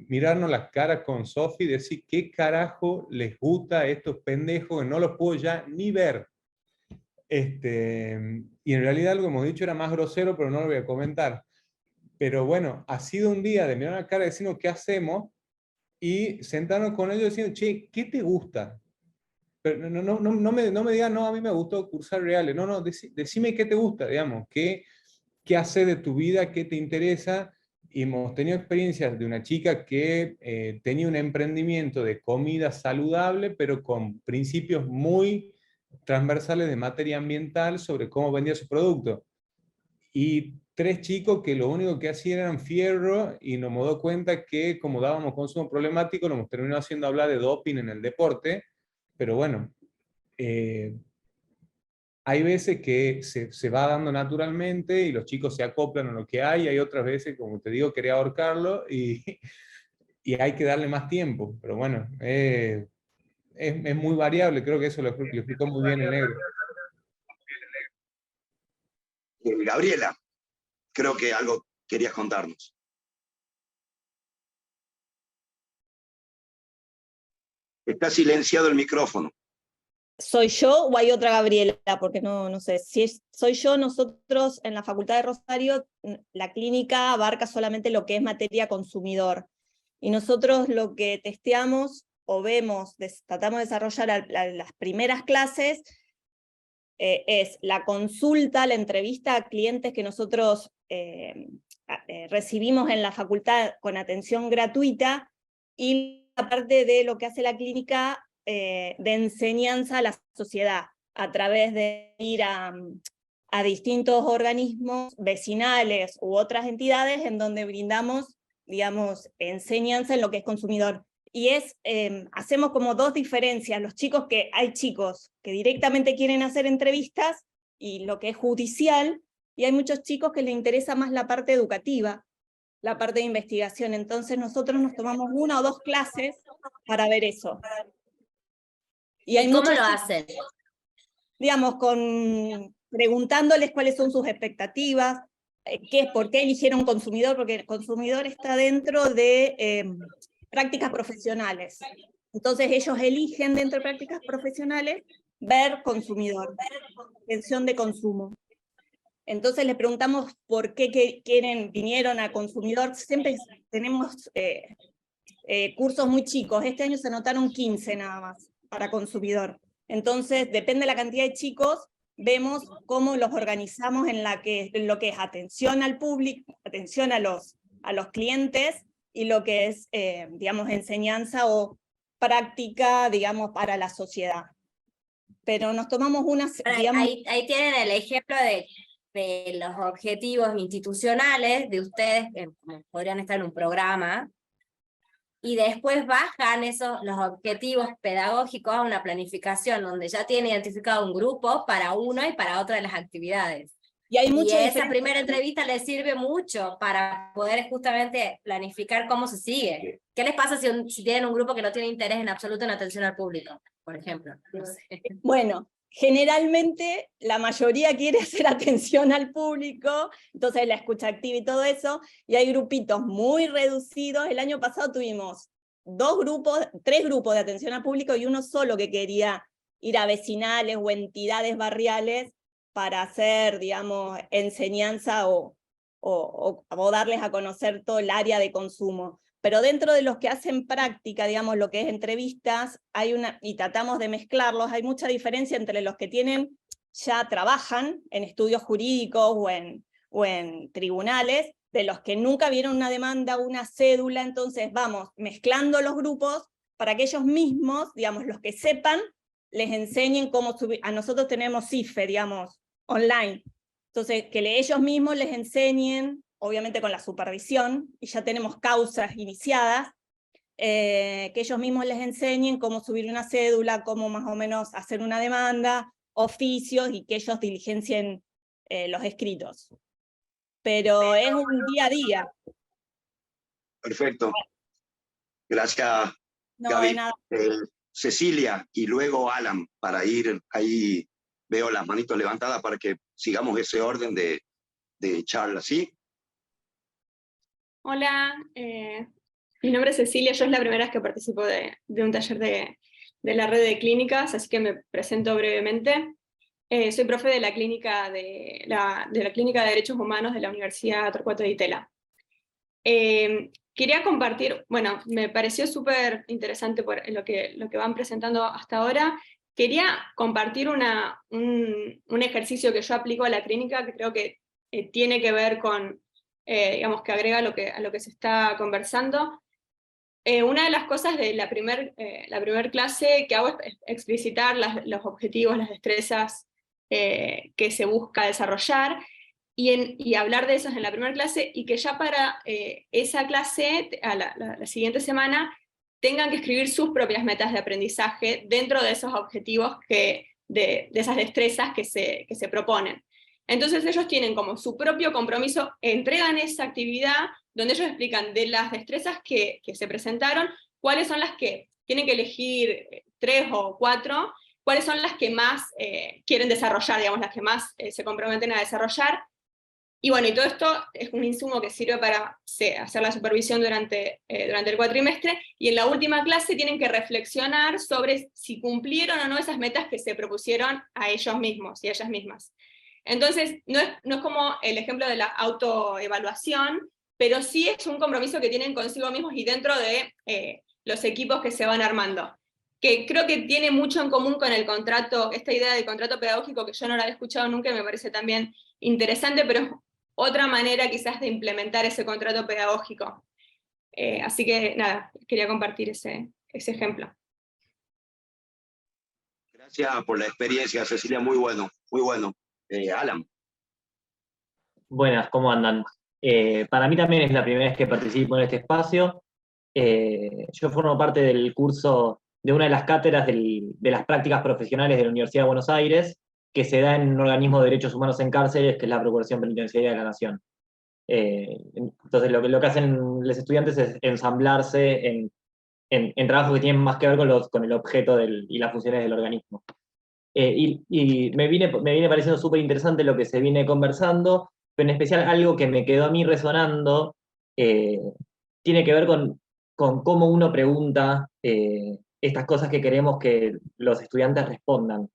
mirarnos las caras con Sofi y decir qué carajo les gusta a estos pendejos que no los puedo ya ni ver. Y en realidad lo que hemos dicho era más grosero, pero no lo voy a comentar. Pero bueno, ha sido un día de mirar la cara y decirnos qué hacemos, y sentarnos con ellos diciendo, che, ¿qué te gusta? Pero no me digas, no, a mí me gustó cursar reales. No, decime qué te gusta, digamos, qué haces de tu vida, qué te interesa. Y hemos tenido experiencias de una chica que tenía un emprendimiento de comida saludable, pero con principios muy transversales de materia ambiental sobre cómo vendía su producto. Y 3 chicos que lo único que hacían eran fierro, y nos hemos dado cuenta que como dábamos consumo problemático, nos hemos terminado haciendo hablar de doping en el deporte. Pero bueno, hay veces que se va dando naturalmente y los chicos se acoplan a lo que hay otras veces, como te digo, quería ahorcarlo y hay que darle más tiempo. Pero bueno, es muy variable, creo que eso lo explicó muy bien el negro. Gabriela, creo que algo querías contarnos. Está silenciado el micrófono. ¿Soy yo o hay otra Gabriela? Porque no sé. Si soy yo, nosotros en la Facultad de Rosario, la clínica abarca solamente lo que es materia consumidor. Y nosotros lo que testeamos o vemos, tratamos de desarrollar las primeras clases, es la consulta, la entrevista a clientes que nosotros recibimos en la facultad con atención gratuita, y parte de lo que hace la clínica de enseñanza a la sociedad, a través de ir a distintos organismos vecinales u otras entidades en donde brindamos, digamos, enseñanza en lo que es consumidor. Y hacemos como dos diferencias. Hay chicos que directamente quieren hacer entrevistas y lo que es judicial, y hay muchos chicos que les interesa más la parte educativa, la parte de investigación. Entonces nosotros nos tomamos 1 o 2 clases para ver eso. ¿Y cómo lo hacen? Digamos, preguntándoles cuáles son sus expectativas, por qué eligieron consumidor, porque el consumidor está dentro de prácticas profesionales. Entonces ellos eligen dentro de prácticas profesionales ver consumidor, atención de consumo. Entonces les preguntamos por qué vinieron a consumidor. Siempre tenemos cursos muy chicos. Este año se anotaron 15 nada más para consumidor. Entonces, depende de la cantidad de chicos, vemos cómo los organizamos en lo que es atención al público, atención a los clientes, y lo que es, digamos, enseñanza o práctica, digamos, para la sociedad. Pero nos tomamos digamos... Ahí tienen el ejemplo de los objetivos institucionales de ustedes, que podrían estar en un programa, y después bajan los objetivos pedagógicos a una planificación donde ya tiene identificado un grupo para uno y para otra de las actividades. Y esa primera entrevista les sirve mucho para poder justamente planificar cómo se sigue. ¿Qué les pasa si tienen un grupo que no tiene interés en absoluto en atención al público, por ejemplo? No sé. Bueno, generalmente la mayoría quiere hacer atención al público, entonces la escucha activa y todo eso, y hay grupitos muy reducidos. El año pasado tuvimos 3 grupos de atención al público y uno solo que quería ir a vecinales o entidades barriales para hacer, digamos, enseñanza o darles a conocer todo el área de consumo. Pero dentro de los que hacen práctica, digamos, lo que es entrevistas, y tratamos de mezclarlos, hay mucha diferencia entre los que ya trabajan en estudios jurídicos o en tribunales, de los que nunca vieron una demanda, una cédula. Entonces vamos mezclando los grupos para que ellos mismos, digamos, los que sepan, les enseñen cómo subir. A nosotros tenemos CIFE, digamos, online. Entonces, que ellos mismos les enseñen, obviamente con la supervisión, y ya tenemos causas iniciadas, que ellos mismos les enseñen cómo subir una cédula, cómo más o menos hacer una demanda, oficios, y que ellos diligencien los escritos. Pero es un día a día. Perfecto. Gracias, no, Gaby. De nada. Cecilia y luego Alan, para ir ahí, veo las manitos levantadas para que sigamos ese orden de charla, ¿sí? Hola, mi nombre es Cecilia, yo es la primera vez que participo de un taller de la red de clínicas, así que me presento brevemente. Soy profe de la clínica de la Clínica de Derechos Humanos de la Universidad Torcuato Di Itela. Quería compartir, bueno, me pareció súper interesante por lo que van presentando hasta ahora. Quería compartir un ejercicio que yo aplico a la clínica, que creo que tiene que ver con, digamos, que agrega a lo que se está conversando. Una de las cosas de la primer clase que hago es explicitar los objetivos, las destrezas que se busca desarrollar, y hablar de esos en la primera clase, y que ya para esa clase, a la siguiente semana, tengan que escribir sus propias metas de aprendizaje dentro de esos objetivos, de esas destrezas que se proponen. Entonces ellos tienen como su propio compromiso, entregan esa actividad donde ellos explican de las destrezas que se presentaron, cuáles son las que tienen que elegir 3 o 4, cuáles son las que más quieren desarrollar, digamos, las que más se comprometen a desarrollar. Y bueno, y todo esto es un insumo que sirve para hacer la supervisión durante el cuatrimestre, y en la última clase tienen que reflexionar sobre si cumplieron o no esas metas que se propusieron a ellos mismos y a ellas mismas. Entonces, no es como el ejemplo de la autoevaluación, pero sí es un compromiso que tienen consigo mismos y dentro de los equipos que se van armando, que creo que tiene mucho en común con el contrato, esta idea de contrato pedagógico, que yo no la había escuchado nunca y me parece también interesante, pero es otra manera quizás de implementar ese contrato pedagógico. Así que nada, quería compartir ese ejemplo. Gracias por la experiencia, Cecilia, muy bueno, muy bueno. Alan. Buenas, ¿cómo andan? Para mí también es la primera vez que participo en este espacio. Yo formo parte del curso de una de las cátedras de las prácticas profesionales de la Universidad de Buenos Aires, que se da en un organismo de derechos humanos en cárceles, que es la Procuración Penitenciaria de la Nación. Entonces lo que hacen los estudiantes es ensamblarse en trabajos que tienen más que ver con el objeto y las funciones del organismo. Y me viene pareciendo súper interesante lo que se viene conversando, pero en especial algo que me quedó a mí resonando, tiene que ver con cómo uno pregunta estas cosas que queremos que los estudiantes respondan.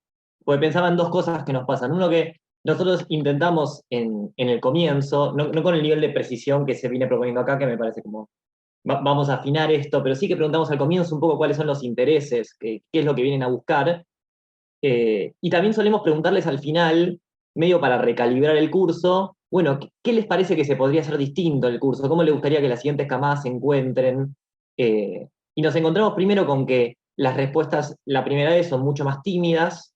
Porque pensaba en dos cosas que nos pasan. Uno, que nosotros intentamos en el comienzo, no con el nivel de precisión que se viene proponiendo acá, que me parece como vamos a afinar esto, pero sí que preguntamos al comienzo un poco cuáles son los intereses, qué es lo que vienen a buscar. Y también solemos preguntarles al final, medio para recalibrar el curso, bueno, ¿qué les parece que se podría hacer distinto el curso? ¿Cómo les gustaría que las siguientes camadas se encuentren? Y nos encontramos primero con que las respuestas, la primera vez, son mucho más tímidas,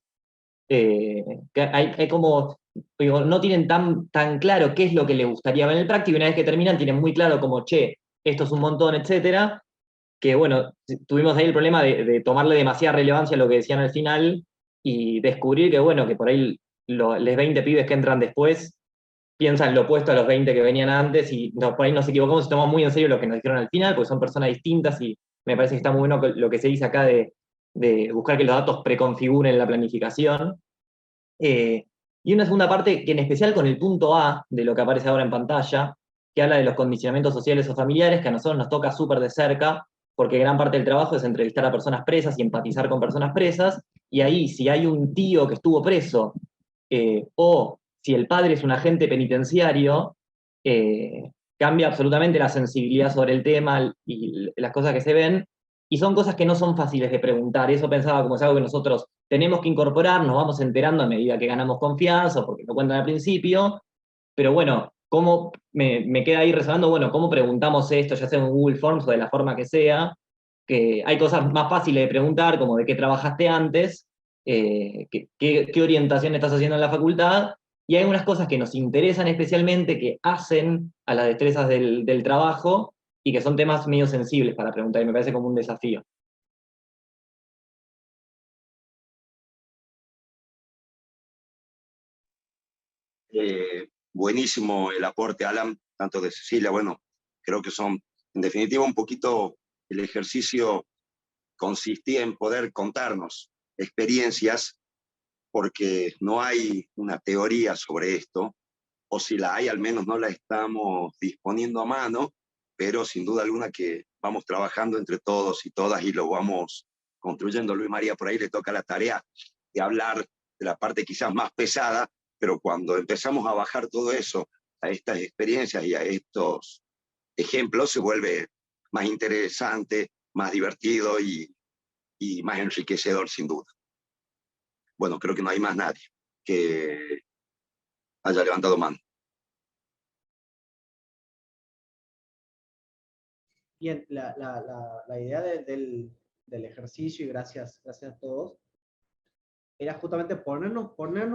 que hay como, digo, no tienen tan claro qué es lo que les gustaría ver en el práctico, y una vez que terminan tienen muy claro como, che, esto es un montón, etcétera, que bueno, tuvimos ahí el problema de tomarle demasiada relevancia a lo que decían al final, y descubrir que, bueno, que por ahí los 20 pibes que entran después piensan lo opuesto a los 20 que venían antes, y por ahí nos equivocamos y tomamos muy en serio lo que nos dijeron al final, porque son personas distintas, y me parece que está muy bueno lo que se dice acá de buscar que los datos preconfiguren la planificación. Y una segunda parte, que en especial con el punto A de lo que aparece ahora en pantalla, que habla de los condicionamientos sociales o familiares, que a nosotros nos toca súper de cerca, porque gran parte del trabajo es entrevistar a personas presas y empatizar con personas presas, y ahí si hay un tío que estuvo preso, o si el padre es un agente penitenciario, cambia absolutamente la sensibilidad sobre el tema y las cosas que se ven, y son cosas que no son fáciles de preguntar. Eso pensaba como es algo que nosotros tenemos que incorporar, nos vamos enterando a medida que ganamos confianza, porque lo cuentan al principio, pero bueno, ¿cómo me queda ahí resonando? Bueno, ¿cómo preguntamos esto, ya sea en Google Forms o de la forma que sea? Que hay cosas más fáciles de preguntar, como de qué trabajaste antes, qué orientación estás haciendo en la facultad, y hay algunas cosas que nos interesan especialmente, que hacen a las destrezas del trabajo, y que son temas medio sensibles para preguntar, y me parece como un desafío. Buenísimo el aporte, Alan, tanto de Cecilia. Bueno, creo que son, en definitiva, un poquito el ejercicio consistía en poder contarnos experiencias, porque no hay una teoría sobre esto, o si la hay, al menos no la estamos disponiendo a mano, pero sin duda alguna que vamos trabajando entre todos y todas y lo vamos construyendo. Luis María, por ahí le toca la tarea de hablar de la parte quizás más pesada, pero cuando empezamos a bajar todo eso a estas experiencias y a estos ejemplos, se vuelve más interesante, más divertido y más enriquecedor, sin duda. Bueno, creo que no hay más nadie que haya levantado mano. Bien, la idea del ejercicio, y gracias a todos, era justamente ponernos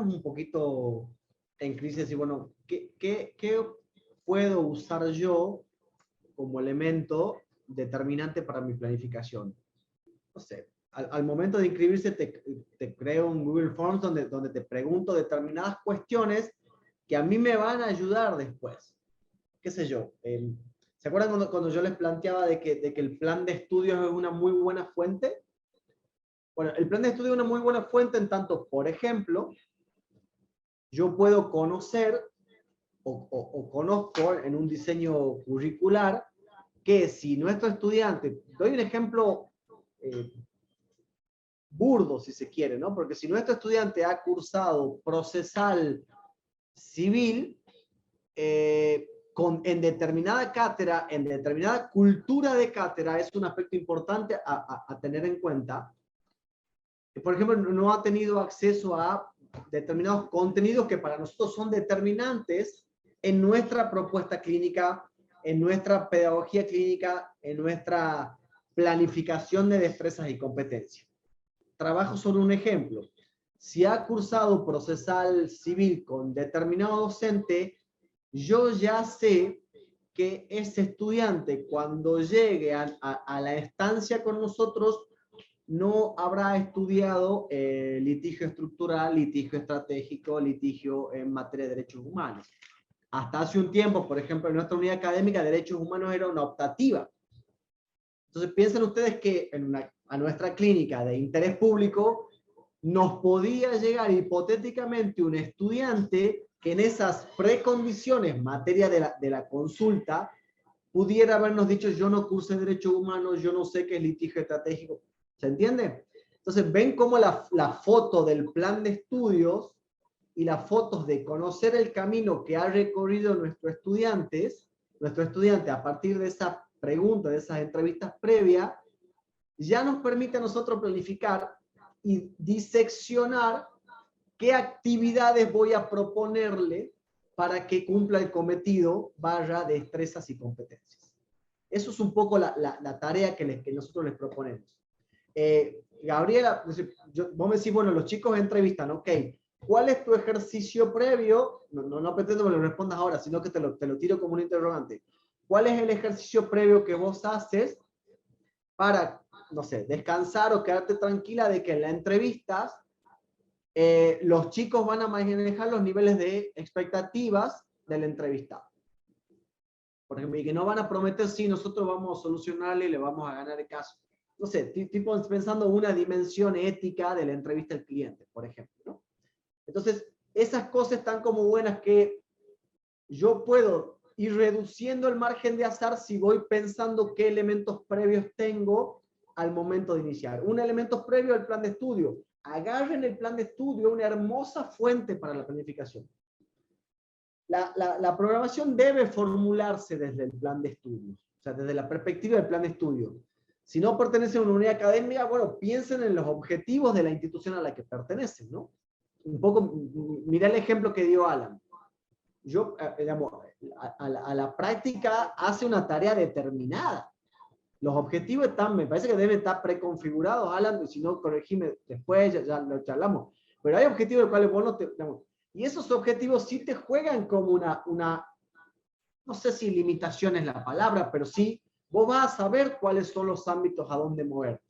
un poquito en crisis y bueno, ¿qué puedo usar yo como elemento determinante para mi planificación? No sé, al momento de inscribirse te creo un Google Forms donde te pregunto determinadas cuestiones que a mí me van a ayudar después. ¿Qué sé yo? ¿Se acuerdan cuando yo les planteaba de que el plan de estudios es una muy buena fuente? Bueno, el plan de estudio es una muy buena fuente en tanto, por ejemplo, yo puedo conocer o conozco en un diseño curricular que si nuestro estudiante, doy un ejemplo burdo si se quiere, ¿no? Porque si nuestro estudiante ha cursado procesal civil, en determinada cátedra, en determinada cultura de cátedra, es un aspecto importante a tener en cuenta. Por ejemplo, no ha tenido acceso a determinados contenidos que para nosotros son determinantes en nuestra propuesta clínica en nuestra pedagogía clínica, en nuestra planificación de destrezas y competencias. Trabajo sobre un ejemplo. Si ha cursado procesal civil con determinado docente, yo ya sé que ese estudiante cuando llegue a la estancia con nosotros no habrá estudiado litigio estructural, litigio estratégico, litigio en materia de derechos humanos. Hasta hace un tiempo, por ejemplo, en nuestra unidad académica, derechos humanos era una optativa. Entonces piensen ustedes que a nuestra clínica de interés público nos podía llegar hipotéticamente un estudiante que en esas precondiciones, materia de la consulta, pudiera habernos dicho, yo no cursé derechos humanos, yo no sé qué es litigio estratégico. ¿Se entiende? Entonces, ven cómo la foto del plan de estudios y las fotos de conocer el camino que ha recorrido nuestro estudiante a partir de esa pregunta, de esas entrevistas previas, ya nos permite a nosotros planificar y diseccionar qué actividades voy a proponerle para que cumpla el cometido / destrezas y competencias. Eso es un poco la tarea que nosotros les proponemos. Gabriela, vos me decís, bueno, los chicos entrevistan, ok, ¿cuál es tu ejercicio previo? No pretendo que me lo respondas ahora, sino que te lo tiro como un interrogante. ¿Cuál es el ejercicio previo que vos haces para, no sé, descansar o quedarte tranquila de que en la entrevista los chicos van a manejar los niveles de expectativas del entrevistado? Por ejemplo, y que no van a prometer, sí, nosotros vamos a solucionarle y le vamos a ganar el caso. No sé, tipo pensando una dimensión ética de la entrevista al cliente, por ejemplo, ¿no? Entonces, esas cosas están como buenas que yo puedo ir reduciendo el margen de azar si voy pensando qué elementos previos tengo al momento de iniciar. Un elemento previo al plan de estudio. Agarren el plan de estudio, una hermosa fuente para la planificación. La programación debe formularse desde el plan de estudio, o sea, desde la perspectiva del plan de estudio. Si no pertenecen a una unidad académica, bueno, piensen en los objetivos de la institución a la que pertenecen, ¿no? Un poco, mira el ejemplo que dio Alan. Yo, digamos, a la práctica hace una tarea determinada. Los objetivos están, me parece que deben estar preconfigurados, Alan, si no, corregime después, ya lo charlamos. Pero hay objetivos de cuales vos no te... Digamos, y esos objetivos sí te juegan como no sé si limitación es la palabra, pero sí, vos vas a saber cuáles son los ámbitos a donde mover.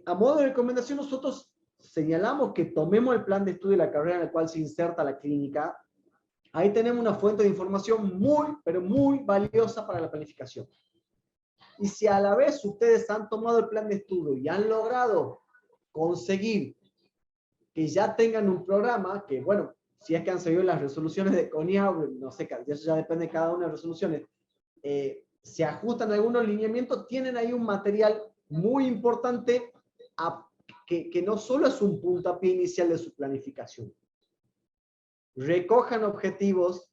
A modo de recomendación, nosotros señalamos que tomemos el plan de estudio de la carrera en el cual se inserta la clínica. Ahí tenemos una fuente de información muy, pero muy valiosa para la planificación. Y si a la vez ustedes han tomado el plan de estudio y han logrado conseguir que ya tengan un programa, que bueno, si es que han seguido las resoluciones de CONIAB, no sé, eso ya depende de cada una de las resoluciones, se ajustan algunos lineamientos, tienen ahí un material muy importante que no solo es un puntapié inicial de su planificación. Recojan objetivos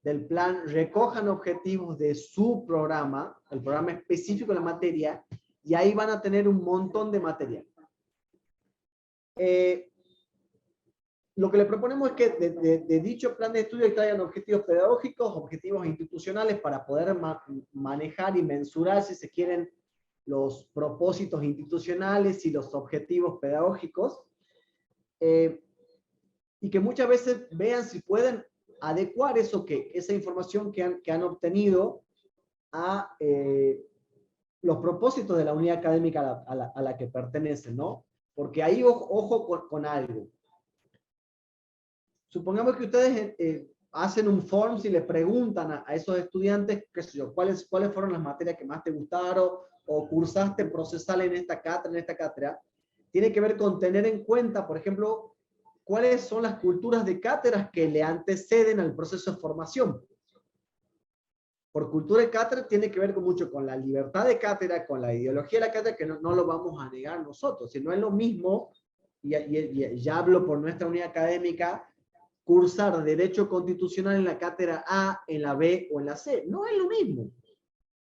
del plan, recojan objetivos de su programa, el programa específico de la materia, y ahí van a tener un montón de material. Lo que le proponemos es que de dicho plan de estudio traigan objetivos pedagógicos, objetivos institucionales para poder manejar y mensurar, si se quieren, los propósitos institucionales y los objetivos pedagógicos, y que muchas veces vean si pueden adecuar esa información que han obtenido a los propósitos de la unidad académica a la que pertenecen, ¿no? Porque ahí ojo con algo. Supongamos que ustedes hacen un form y le preguntan a esos estudiantes, qué sé yo, cuáles fueron las materias que más te gustaron, o cursaste procesal en esta cátedra. Tiene que ver con tener en cuenta, por ejemplo, cuáles son las culturas de cátedras que le anteceden al proceso de formación. Por cultura de cátedra tiene que ver mucho con la libertad de cátedra, con la ideología de la cátedra, que no lo vamos a negar nosotros. Si no es lo mismo, y ya hablo por nuestra unidad académica, cursar Derecho Constitucional en la cátedra A, en la B o en la C. No es lo mismo.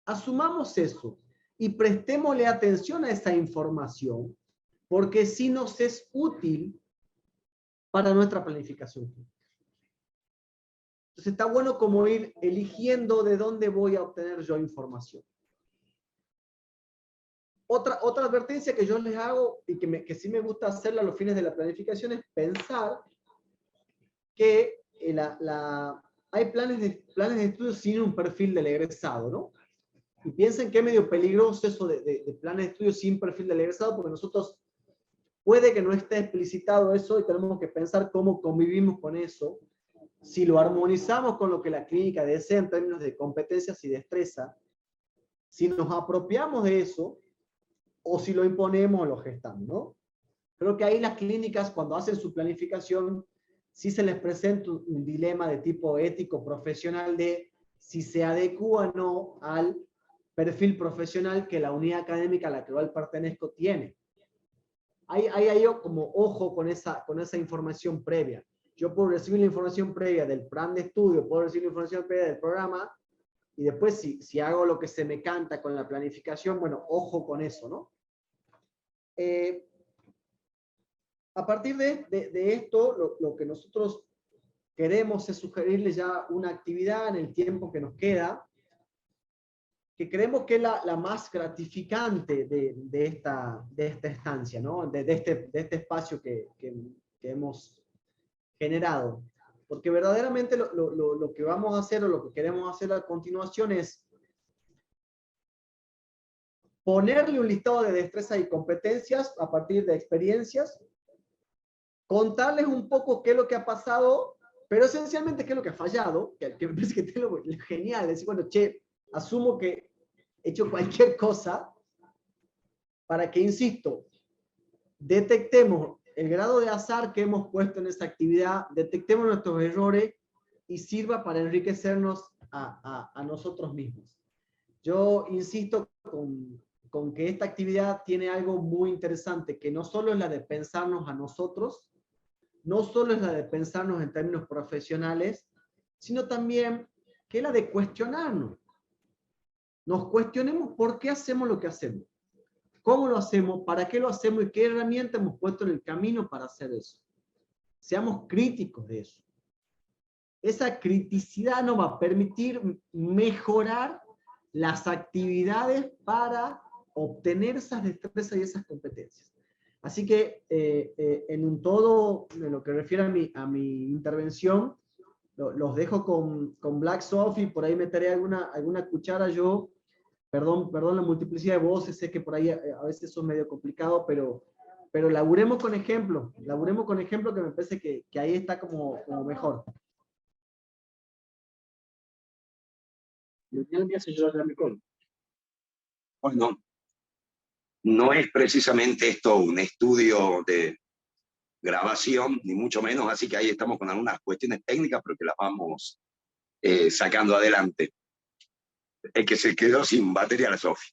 Asumamos eso y prestémosle atención a esa información, porque sí nos es útil para nuestra planificación. Entonces está bueno como ir eligiendo de dónde voy a obtener yo información. Otra advertencia que yo les hago y que sí me gusta hacerla a los fines de la planificación es pensar que hay planes de estudio sin un perfil del egresado, ¿no? Y piensen que es medio peligroso eso de planes de estudio sin perfil del egresado, porque nosotros puede que no esté explicitado eso y tenemos que pensar cómo convivimos con eso. Si lo armonizamos con lo que la clínica desea en términos de competencias y destreza, si nos apropiamos de eso, o si lo imponemos o lo gestamos, ¿no? Creo que ahí las clínicas, cuando hacen su planificación, sí se les presenta un dilema de tipo ético profesional de si se adecua o no al perfil profesional que la unidad académica a la que yo pertenezco tiene. Hay como ojo con esa información previa. Yo puedo recibir la información previa del plan de estudio, puedo recibir la información previa del programa, y después si hago lo que se me canta con la planificación, bueno, ojo con eso, ¿no? A partir de esto, lo que nosotros queremos es sugerirles ya una actividad en el tiempo que nos queda, que creemos que es la más gratificante de esta estancia, ¿no? de este espacio que hemos generado. Porque verdaderamente lo que vamos a hacer o lo que queremos hacer a continuación es ponerle un listado de destrezas y competencias a partir de experiencias, contarles un poco qué es lo que ha pasado, pero esencialmente qué es lo que ha fallado, que me parece que es lo genial, decir, bueno, che, asumo que he hecho cualquier cosa para que, insisto, detectemos el grado de azar que hemos puesto en esa actividad, detectemos nuestros errores y sirva para enriquecernos a nosotros mismos. Yo insisto con que esta actividad tiene algo muy interesante, que no solo es la de pensarnos a nosotros, no solo es la de pensarnos en términos profesionales, sino también que es la de cuestionarnos. Nos cuestionemos por qué hacemos lo que hacemos, cómo lo hacemos, para qué lo hacemos y qué herramientas hemos puesto en el camino para hacer eso. Seamos críticos de eso. Esa criticidad nos va a permitir mejorar las actividades para obtener esas destrezas y esas competencias. Así que en un todo, en lo que refiere a mi intervención, los dejo con Black Sophie, por ahí meteré alguna cuchara yo. Perdón la multiplicidad de voces, sé que por ahí a veces eso es medio complicado, pero laburemos con ejemplo que me parece que ahí está como mejor. Bueno, no es precisamente esto un estudio de grabación, ni mucho menos, así que ahí estamos con algunas cuestiones técnicas, pero que las vamos sacando adelante. El que se quedó sin batería la Sofi,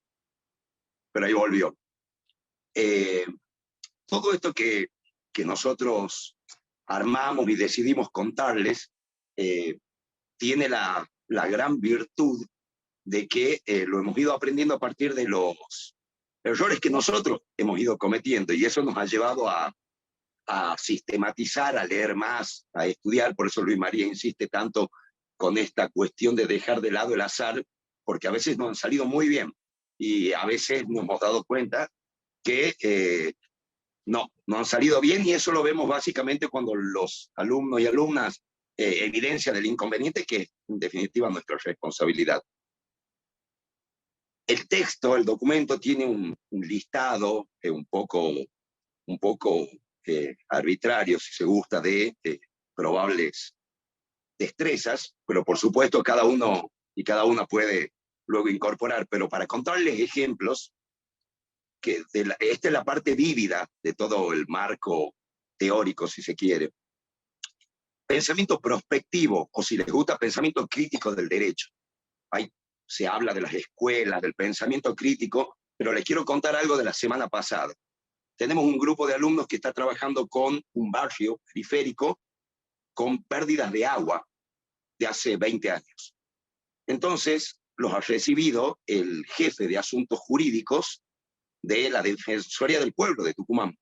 pero ahí volvió. Todo esto que nosotros armamos y decidimos contarles tiene la gran virtud de que lo hemos ido aprendiendo a partir de los errores que nosotros hemos ido cometiendo, y eso nos ha llevado a sistematizar, a leer más, a estudiar. Por eso Luis María insiste tanto con esta cuestión de dejar de lado el azar, porque a veces nos han salido muy bien y a veces nos hemos dado cuenta que no han salido bien, y eso lo vemos básicamente cuando los alumnos y alumnas evidencian el inconveniente, que es en definitiva nuestra responsabilidad. El texto, el documento, tiene un listado un poco arbitrario, si se gusta, de probables destrezas, pero por supuesto cada uno y cada una puede luego incorporar. Pero para contarles ejemplos, que esta es la parte vívida de todo el marco teórico, si se quiere. Pensamiento prospectivo, o si les gusta, pensamiento crítico del derecho. Ahí se habla de las escuelas, del pensamiento crítico, pero les quiero contar algo de la semana pasada. Tenemos un grupo de alumnos que está trabajando con un barrio periférico con pérdidas de agua de hace 20 años. Entonces, los ha recibido el jefe de asuntos jurídicos de la Defensoría del Pueblo de Tucumán.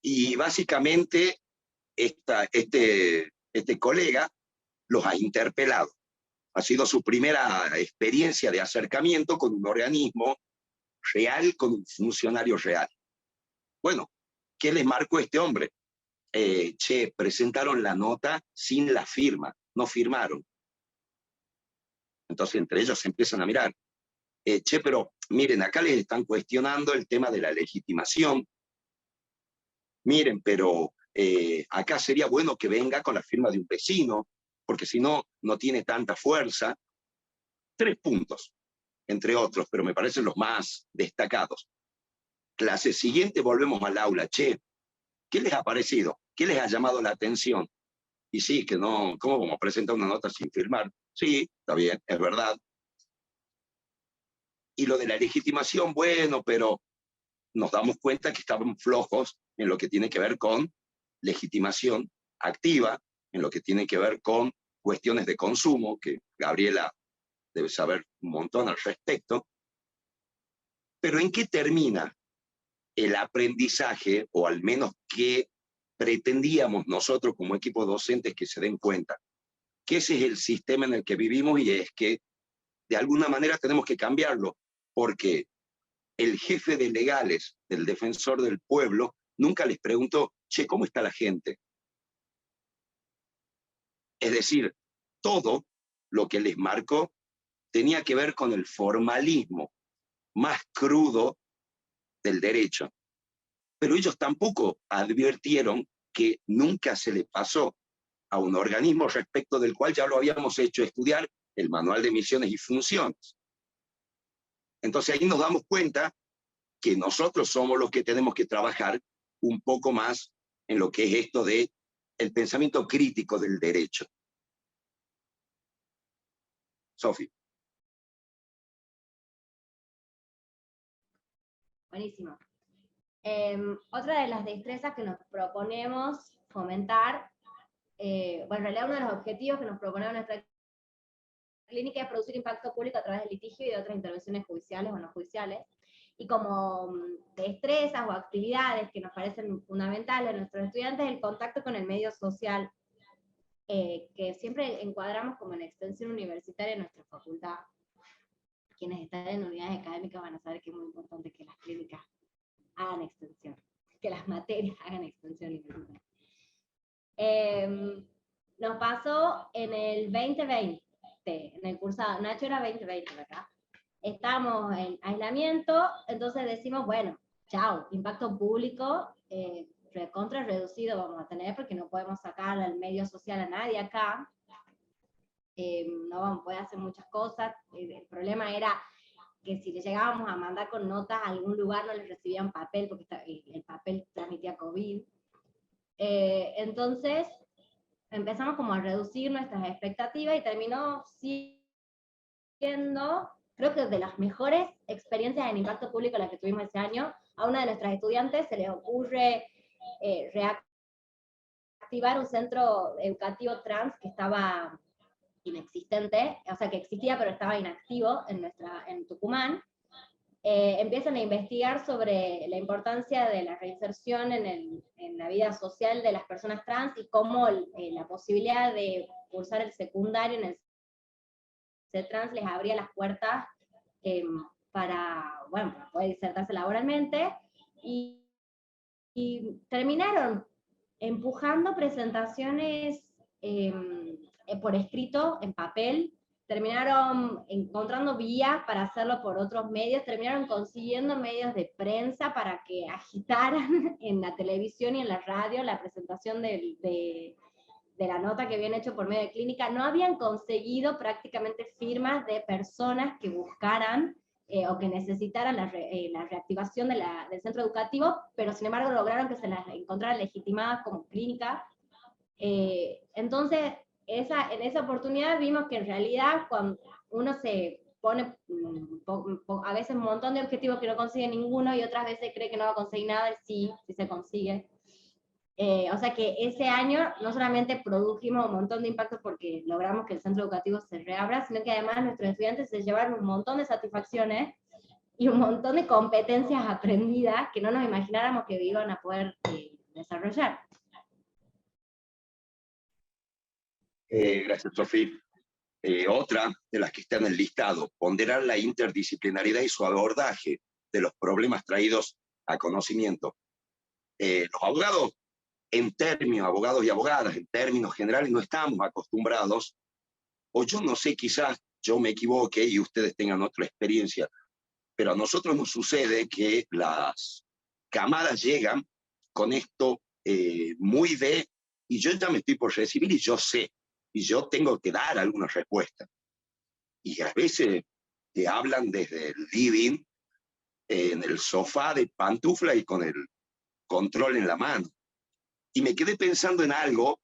Y básicamente este colega los ha interpelado. Ha sido su primera experiencia de acercamiento con un organismo real, con un funcionario real. Bueno, ¿qué les marcó este hombre? Presentaron la nota sin la firma, no firmaron. Entonces entre ellos se empiezan a mirar. Pero miren, acá les están cuestionando el tema de la legitimación. Miren, pero acá sería bueno que venga con la firma de un vecino, porque si no, no tiene tanta fuerza. 3 puntos, entre otros, pero me parecen los más destacados. Clase siguiente, volvemos al aula. ¿Qué les ha parecido? ¿Qué les ha llamado la atención? Y sí, que no, ¿cómo vamos a presentar una nota sin firmar? Sí, está bien, es verdad. Y lo de la legitimación, bueno, pero nos damos cuenta que estaban flojos en lo que tiene que ver con legitimación activa, en lo que tiene que ver con cuestiones de consumo, que Gabriela debe saber un montón al respecto. Pero ¿en qué termina el aprendizaje, o al menos qué pretendíamos nosotros como equipo docentes que se den cuenta? Que ese es el sistema en el que vivimos y es que de alguna manera tenemos que cambiarlo, porque el jefe de legales del defensor del pueblo nunca les preguntó, ¿cómo está la gente? Es decir, todo lo que les marcó tenía que ver con el formalismo más crudo del derecho. Pero ellos tampoco advirtieron que nunca se le pasó a un organismo respecto del cual ya lo habíamos hecho estudiar, el Manual de Misiones y Funciones. Entonces ahí nos damos cuenta que nosotros somos los que tenemos que trabajar un poco más en lo que es esto de el pensamiento crítico del derecho. Sofi. Buenísimo. Otra de las destrezas que nos proponemos fomentar, bueno, en realidad uno de los objetivos que nos proponemos en nuestra clínica es producir impacto público a través del litigio y de otras intervenciones judiciales o no judiciales. Y como destrezas o actividades que nos parecen fundamentales a nuestros estudiantes, el contacto con el medio social, que siempre encuadramos como en extensión universitaria en nuestra facultad. Quienes están en unidades académicas van a saber que es muy importante que las clínicas hagan extensión, que las materias hagan extensión universitaria. Nos pasó en el 2020, en el cursado, Nacho era 2020 acá, estamos en aislamiento, entonces decimos, bueno, chao, impacto público, recontra reducido vamos a tener, porque no podemos sacar al medio social a nadie acá, no vamos a poder hacer muchas cosas, el problema era que si le llegábamos a mandar con notas a algún lugar no les recibían papel, porque el papel transmitía COVID. Entonces empezamos como a reducir nuestras expectativas y terminó siendo, creo que de las mejores experiencias en impacto público las que tuvimos ese año. A una de nuestras estudiantes se le ocurre reactivar un centro educativo trans que estaba inexistente, o sea que existía pero estaba inactivo en Tucumán. Empiezan a investigar sobre la importancia de la reinserción en la vida social de las personas trans y cómo la posibilidad de cursar el secundario en el ser trans les abría las puertas para poder insertarse laboralmente, y terminaron empujando presentaciones por escrito, en papel, terminaron encontrando vías para hacerlo por otros medios, terminaron consiguiendo medios de prensa para que agitaran en la televisión y en la radio la presentación de la nota que habían hecho por medio de clínica. No habían conseguido prácticamente firmas de personas que buscaran o que necesitaran la reactivación del centro educativo, pero sin embargo lograron que se las encontraran legitimadas como clínica. Entonces, en esa oportunidad vimos que en realidad cuando uno se pone a veces un montón de objetivos que no consigue ninguno y otras veces cree que no va a conseguir nada, sí se consigue. O sea que ese año no solamente produjimos un montón de impactos porque logramos que el centro educativo se reabra, sino que además nuestros estudiantes se llevaron un montón de satisfacciones y un montón de competencias aprendidas que no nos imagináramos que iban a poder desarrollar. Gracias, Sofía. Otra de las que está en el listado, ponderar la interdisciplinaridad y su abordaje de los problemas traídos a conocimiento. Los abogados, abogados y abogadas, en términos generales, no estamos acostumbrados, o yo no sé, quizás yo me equivoque y ustedes tengan otra experiencia, pero a nosotros nos sucede que las camadas llegan con esto muy de, y yo ya me estoy por recibir y yo sé, y yo tengo que dar alguna respuesta. Y a veces te hablan desde el living, en el sofá de pantufla y con el control en la mano. Y me quedé pensando en algo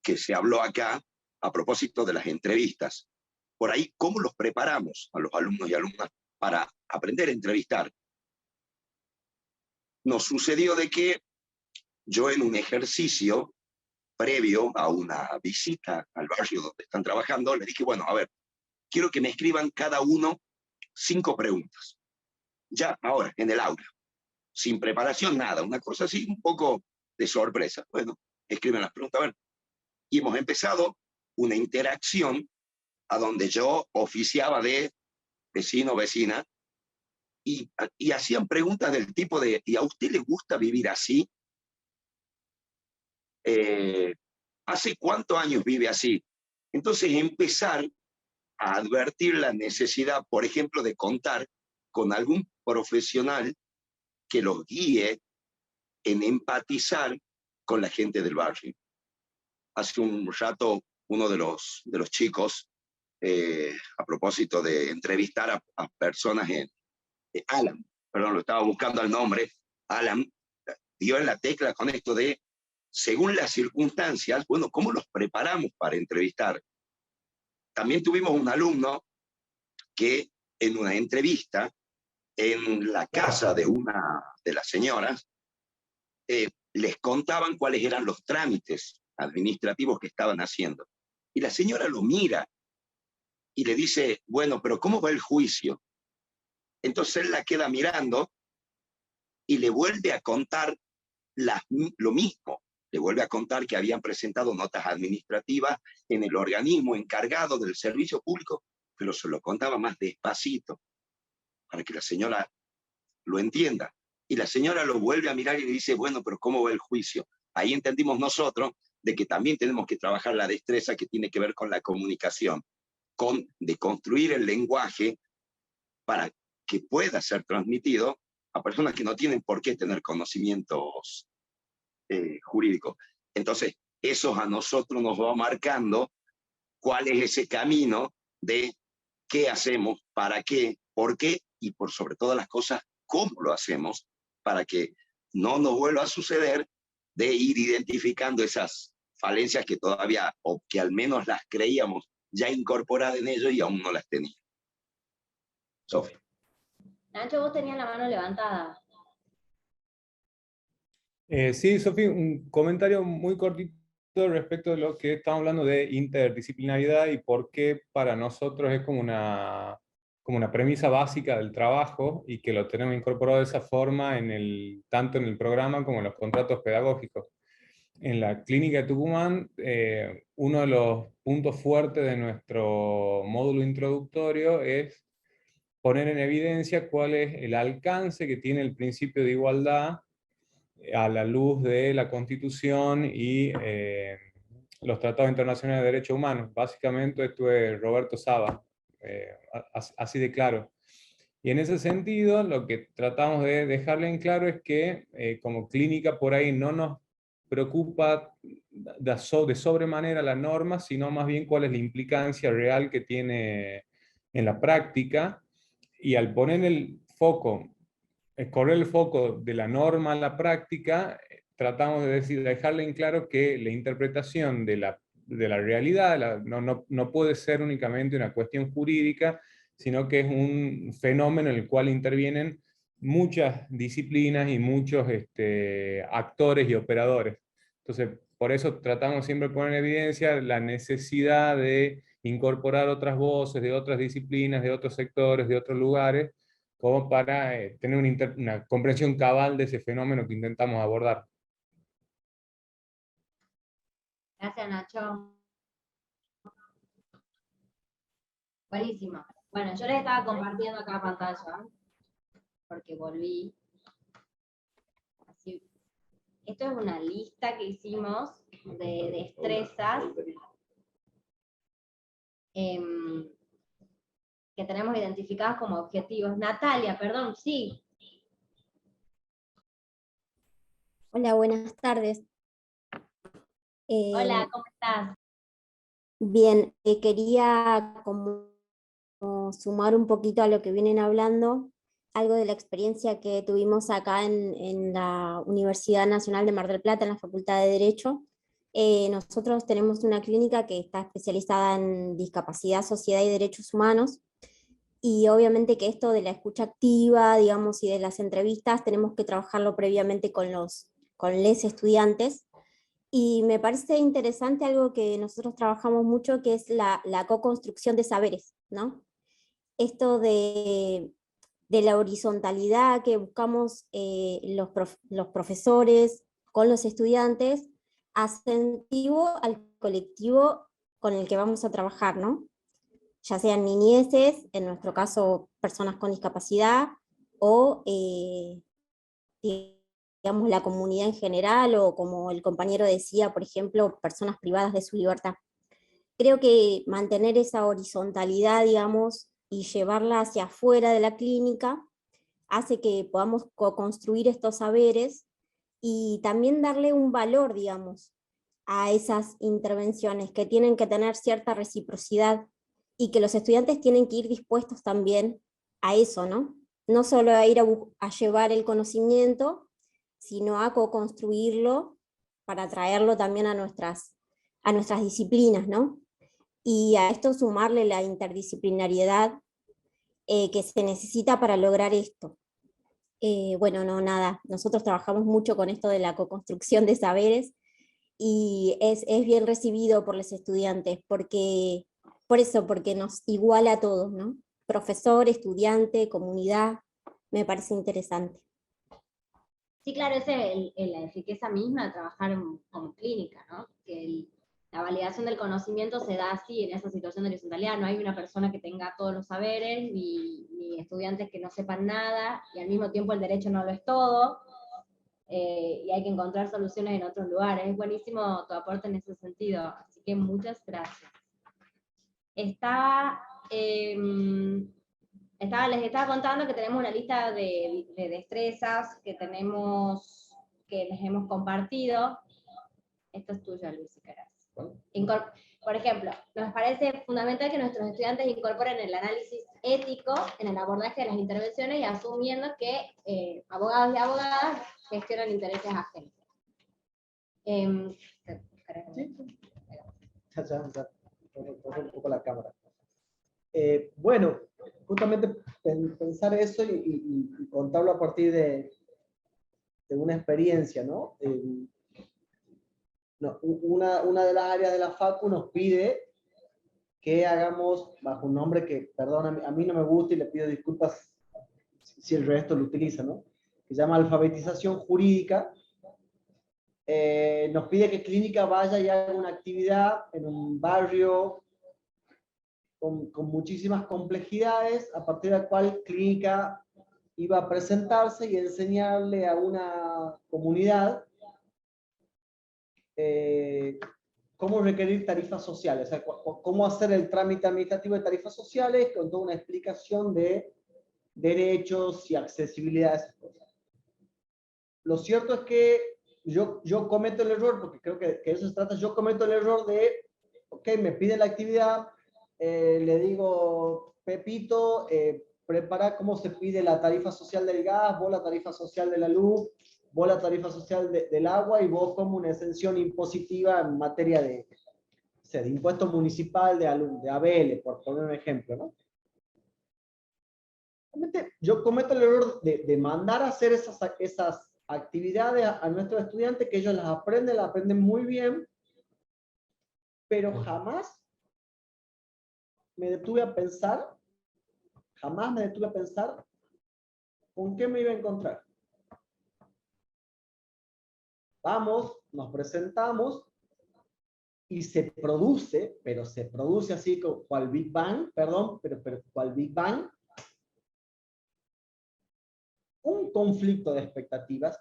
que se habló acá a propósito de las entrevistas. Por ahí, ¿cómo los preparamos a los alumnos y alumnas para aprender a entrevistar? Nos sucedió de que yo en un ejercicio previo a una visita al barrio donde están trabajando, le dije, bueno, a ver, quiero que me escriban cada uno 5 preguntas. Ya, ahora, en el aula. Sin preparación, nada. Una cosa así, un poco de sorpresa. Bueno, escriben las preguntas. A ver. Y hemos empezado una interacción a donde yo oficiaba de vecino, vecina, y hacían preguntas del tipo de, ¿y a usted le gusta vivir así? ¿Hace cuántos años vive así? Entonces empezar a advertir la necesidad, por ejemplo, de contar con algún profesional que los guíe en empatizar con la gente del barrio. Hace un rato uno de los chicos, a propósito de entrevistar a personas Alan, perdón, lo estaba buscando el nombre, Alan dio en la tecla con esto de, según las circunstancias, bueno, ¿cómo los preparamos para entrevistar? También tuvimos un alumno que en una entrevista en la casa de una de las señoras, les contaban cuáles eran los trámites administrativos que estaban haciendo. Y la señora lo mira y le dice, bueno, pero ¿cómo va el juicio? Entonces él la queda mirando y le vuelve a contar lo mismo. Le vuelve a contar que habían presentado notas administrativas en el organismo encargado del servicio público, pero se lo contaba más despacito, para que la señora lo entienda. Y la señora lo vuelve a mirar y le dice, bueno, pero ¿cómo va el juicio? Ahí entendimos nosotros de que también tenemos que trabajar la destreza que tiene que ver con la comunicación, de construir el lenguaje para que pueda ser transmitido a personas que no tienen por qué tener conocimientos jurídicos. Entonces, eso a nosotros nos va marcando cuál es ese camino de qué hacemos, para qué, por qué y por sobre todas las cosas, cómo lo hacemos para que no nos vuelva a suceder de ir identificando esas falencias que todavía, o que al menos las creíamos ya incorporadas en ellos y aún no las teníamos. Sofía. Nacho, vos tenías la mano levantada. Sí, Sofía, un comentario muy cortito respecto de lo que estamos hablando de interdisciplinaridad y por qué para nosotros es como una premisa básica del trabajo y que lo tenemos incorporado de esa forma tanto en el programa como en los contratos pedagógicos. En la clínica de Tucumán, uno de los puntos fuertes de nuestro módulo introductorio es poner en evidencia cuál es el alcance que tiene el principio de igualdad a la luz de la Constitución y los tratados internacionales de derechos humanos. Básicamente esto es Roberto Saba, así de claro. Y en ese sentido, lo que tratamos de dejarle en claro es que como clínica por ahí no nos preocupa de sobremanera la norma, sino más bien cuál es la implicancia real que tiene en la práctica, y al poner el foco, correr el foco de la norma a la práctica, tratamos de dejarle en claro que la interpretación de la realidad no puede ser únicamente una cuestión jurídica, sino que es un fenómeno en el cual intervienen muchas disciplinas y muchos actores y operadores. Entonces, por eso tratamos siempre de poner en evidencia la necesidad de incorporar otras voces de otras disciplinas, de otros sectores, de otros lugares, como para tener una comprensión cabal de ese fenómeno que intentamos abordar. Gracias, Nacho. Buenísimo. Bueno, yo les estaba compartiendo acá pantalla, porque volví. Así. Esto es una lista que hicimos de destrezas que tenemos identificadas como objetivos. Natalia, perdón, sí. Hola, buenas tardes. Hola, ¿cómo estás? Bien, quería como sumar un poquito a lo que vienen hablando, algo de la experiencia que tuvimos acá en la Universidad Nacional de Mar del Plata, en la Facultad de Derecho. Nosotros tenemos una clínica que está especializada en discapacidad, sociedad y derechos humanos, y obviamente que esto de la escucha activa, digamos, y de las entrevistas, tenemos que trabajarlo previamente con les estudiantes. Y me parece interesante algo que nosotros trabajamos mucho, que es la co-construcción de saberes, ¿no? Esto de la horizontalidad que buscamos los profesores con los estudiantes, asentivo al colectivo con el que vamos a trabajar, ¿no? Ya sean niñeces, en nuestro caso personas con discapacidad, o digamos, la comunidad en general, o como el compañero decía, por ejemplo, personas privadas de su libertad. Creo que mantener esa horizontalidad, digamos, y llevarla hacia afuera de la clínica, hace que podamos co-construir estos saberes y también darle un valor, digamos, a esas intervenciones que tienen que tener cierta reciprocidad y que los estudiantes tienen que ir dispuestos también a eso, ¿no? No solo a ir a llevar el conocimiento, sino a co-construirlo para traerlo también a nuestras disciplinas, ¿no? Y a esto sumarle la interdisciplinariedad que se necesita para lograr esto. Bueno, no, nada, nosotros trabajamos mucho con esto de la co-construcción de saberes y es bien recibido por los estudiantes, porque nos iguala a todos, ¿no? Profesor, estudiante, comunidad, me parece interesante. Sí, claro, esa es la riqueza misma de trabajar como clínica, ¿no? Que la validación del conocimiento se da así, en esa situación de horizontalidad. No hay una persona que tenga todos los saberes, ni estudiantes que no sepan nada, y al mismo tiempo el derecho no lo es todo, y hay que encontrar soluciones en otros lugares. Es buenísimo tu aporte en ese sentido, así que muchas gracias. Les estaba contando que tenemos una lista de destrezas que les hemos compartido. Esto es tuyo, Luis, si querés. Por ejemplo, nos parece fundamental que nuestros estudiantes incorporen el análisis ético en el abordaje de las intervenciones y asumiendo que abogados y abogadas gestionan intereses ajenos. Un poco la cámara. Bueno, justamente pensar eso y contarlo a partir de una experiencia, ¿no? Una de las áreas de la Facu nos pide que hagamos, bajo un nombre que, perdón, a mí no me gusta y le pido disculpas si el resto lo utiliza, ¿no? Que se llama alfabetización jurídica. Nos pide que clínica vaya y haga una actividad en un barrio con muchísimas complejidades, a partir de la cual clínica iba a presentarse y enseñarle a una comunidad cómo requerir tarifas sociales, o sea, cómo hacer el trámite administrativo de tarifas sociales, con toda una explicación de derechos y accesibilidad a esas cosas. Lo cierto es que yo cometo el error, porque creo que eso se trata, yo cometo el error de, ok, me piden la actividad, le digo, Pepito, prepara cómo se pide la tarifa social del gas, vos la tarifa social de la luz, vos la tarifa social del agua, y vos como una exención impositiva en materia de impuesto municipal, de ABL, por poner un ejemplo, ¿no? Realmente yo cometo el error de mandar a hacer esas actividades a nuestros estudiantes, que ellos las aprenden muy bien, pero jamás me detuve a pensar, con qué me iba a encontrar. Vamos, nos presentamos, y se produce, pero se produce así cual Big Bang, perdón, pero cual Big Bang, un conflicto de expectativas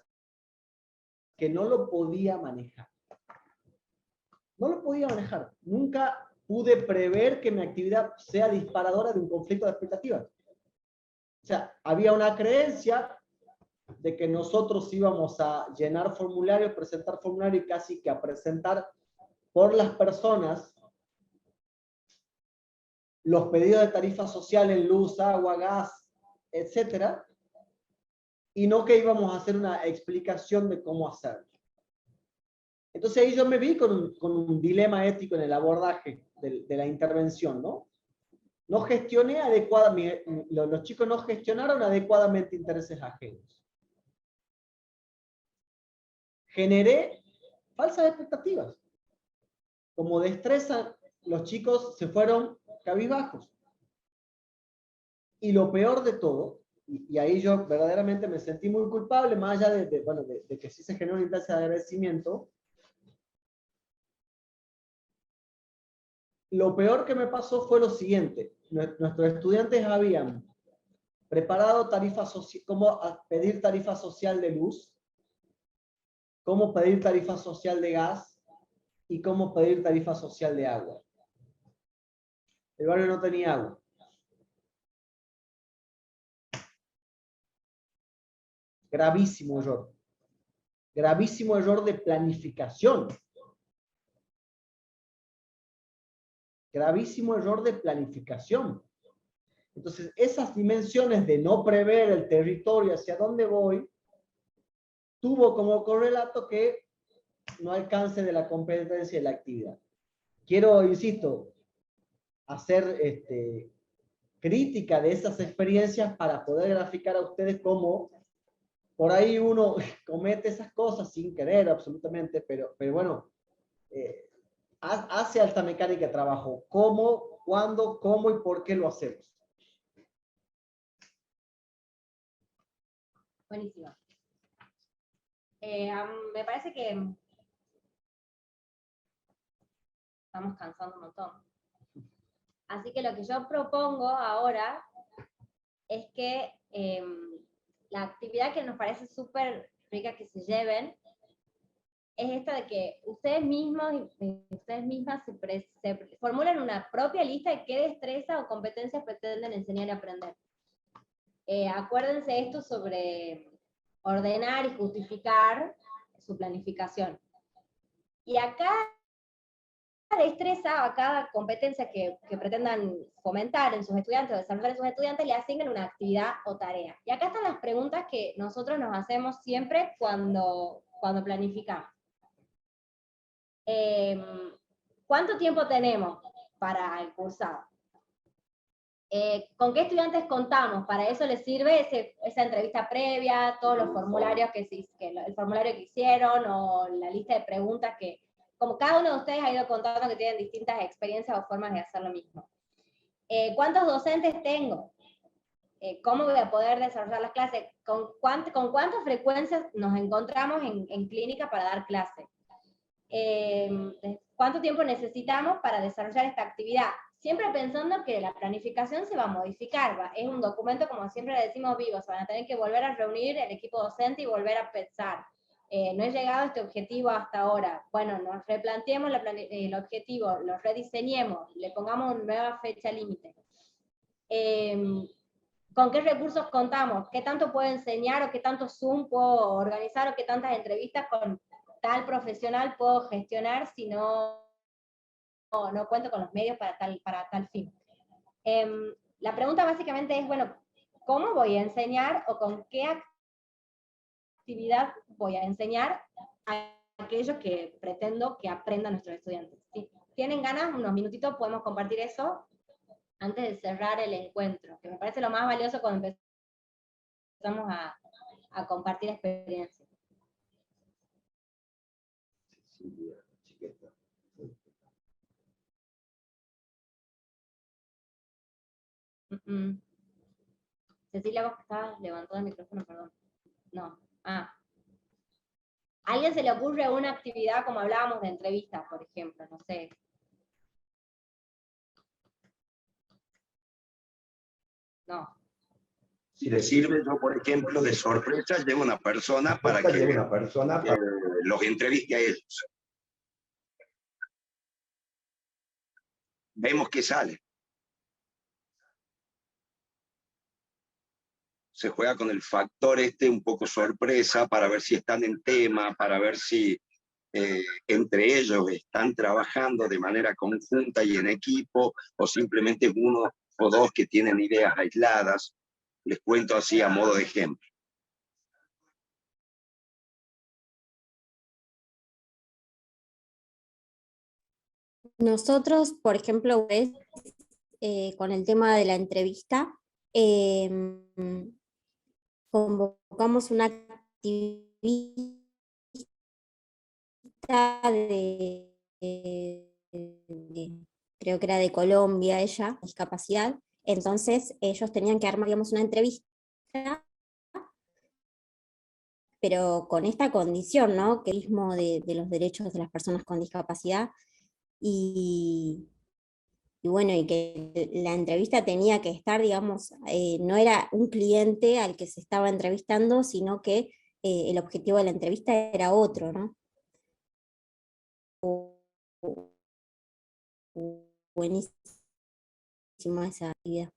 que no lo podía manejar. No lo podía manejar. Nunca pude prever que mi actividad sea disparadora de un conflicto de expectativas. O sea, había una creencia de que nosotros íbamos a llenar formularios, presentar formularios y casi que a presentar por las personas los pedidos de tarifa social en luz, agua, gas, etcétera, y no que íbamos a hacer una explicación de cómo hacerlo. Entonces ahí yo me vi con un dilema ético en el abordaje de la intervención, ¿no? No gestioné adecuadamente, los chicos no gestionaron adecuadamente intereses ajenos. Generé falsas expectativas. Como destreza, los chicos se fueron cabizbajos. Y lo peor de todo, y ahí yo verdaderamente me sentí muy culpable, más allá de que sí se generó una instancia de agradecimiento, lo peor que me pasó fue lo siguiente. Nuestros estudiantes habían preparado cómo pedir tarifa social de luz, cómo pedir tarifa social de gas y cómo pedir tarifa social de agua. El barrio no tenía agua. Gravísimo error. Gravísimo error de planificación. Gravísimo error de planificación. Entonces, esas dimensiones de no prever el territorio hacia dónde voy, tuvo como correlato que no alcance de la competencia de la actividad. Quiero, insisto, hacer crítica de esas experiencias para poder graficar a ustedes cómo por ahí uno comete esas cosas sin querer absolutamente, pero bueno, hace alta mecánica de trabajo. ¿Cómo, cuándo, cómo y por qué lo hacemos? Buenísimo. Me parece que estamos cansando un montón. Así que lo que yo propongo ahora es que la actividad que nos parece súper rica que se lleven es esta de que ustedes mismos y ustedes mismas se formulen una propia lista de qué destreza o competencias pretenden enseñar y aprender. Acuérdense esto sobre ordenar y justificar su planificación. Y a cada destreza, a cada competencia que pretendan fomentar en sus estudiantes o desarrollar en sus estudiantes, le asignen una actividad o tarea. Y acá están las preguntas que nosotros nos hacemos siempre cuando planificamos. ¿Cuánto tiempo tenemos para el cursado? ¿Con qué estudiantes contamos? Para eso les sirve esa entrevista previa, todos los formularios el formulario que hicieron, o la lista de preguntas que, como cada uno de ustedes ha ido contando que tienen distintas experiencias o formas de hacer lo mismo. ¿Cuántos docentes tengo? ¿Cómo voy a poder desarrollar las clases? ¿Con cuántas frecuencias nos encontramos en clínica para dar clase? ¿Cuánto tiempo necesitamos para desarrollar esta actividad? Siempre pensando que la planificación se va a modificar, es un documento, como siempre le decimos, vivo, se van a tener que volver a reunir el equipo docente y volver a pensar. No he llegado a este objetivo hasta ahora. Bueno, nos replanteemos el objetivo, lo rediseñemos, le pongamos una nueva fecha límite. ¿Con qué recursos contamos? ¿Qué tanto puedo enseñar o qué tanto Zoom puedo organizar o qué tantas entrevistas con tal profesional puedo gestionar si no cuento con los medios para tal fin? La pregunta básicamente es, bueno, ¿cómo voy a enseñar o con qué actividad voy a enseñar a aquellos que pretendo que aprendan nuestros estudiantes? Si tienen ganas, unos minutitos podemos compartir eso antes de cerrar el encuentro, que me parece lo más valioso cuando empezamos a compartir experiencias. Cecilia, vos que estabas levantando el micrófono, perdón. No. ¿A alguien se le ocurre una actividad como hablábamos de entrevistas, por ejemplo? No sé. No. Si le sirve, yo, por ejemplo, de sorpresa, llevo una persona para que los entreviste a ellos. Vemos qué sale. Se juega con el factor un poco sorpresa para ver si están en tema, para ver si entre ellos están trabajando de manera conjunta y en equipo, o simplemente uno o dos que tienen ideas aisladas. Les cuento así a modo de ejemplo. Nosotros, por ejemplo, con el tema de la entrevista, convocamos una activista creo que era de Colombia, ella, discapacidad. Entonces ellos tenían que armar, digamos, una entrevista, pero con esta condición, ¿no? Que es de los derechos de las personas con discapacidad, y bueno, y que la entrevista tenía que estar, digamos, no era un cliente al que se estaba entrevistando, sino que el objetivo de la entrevista era otro, ¿no? Buenísima esa actividad.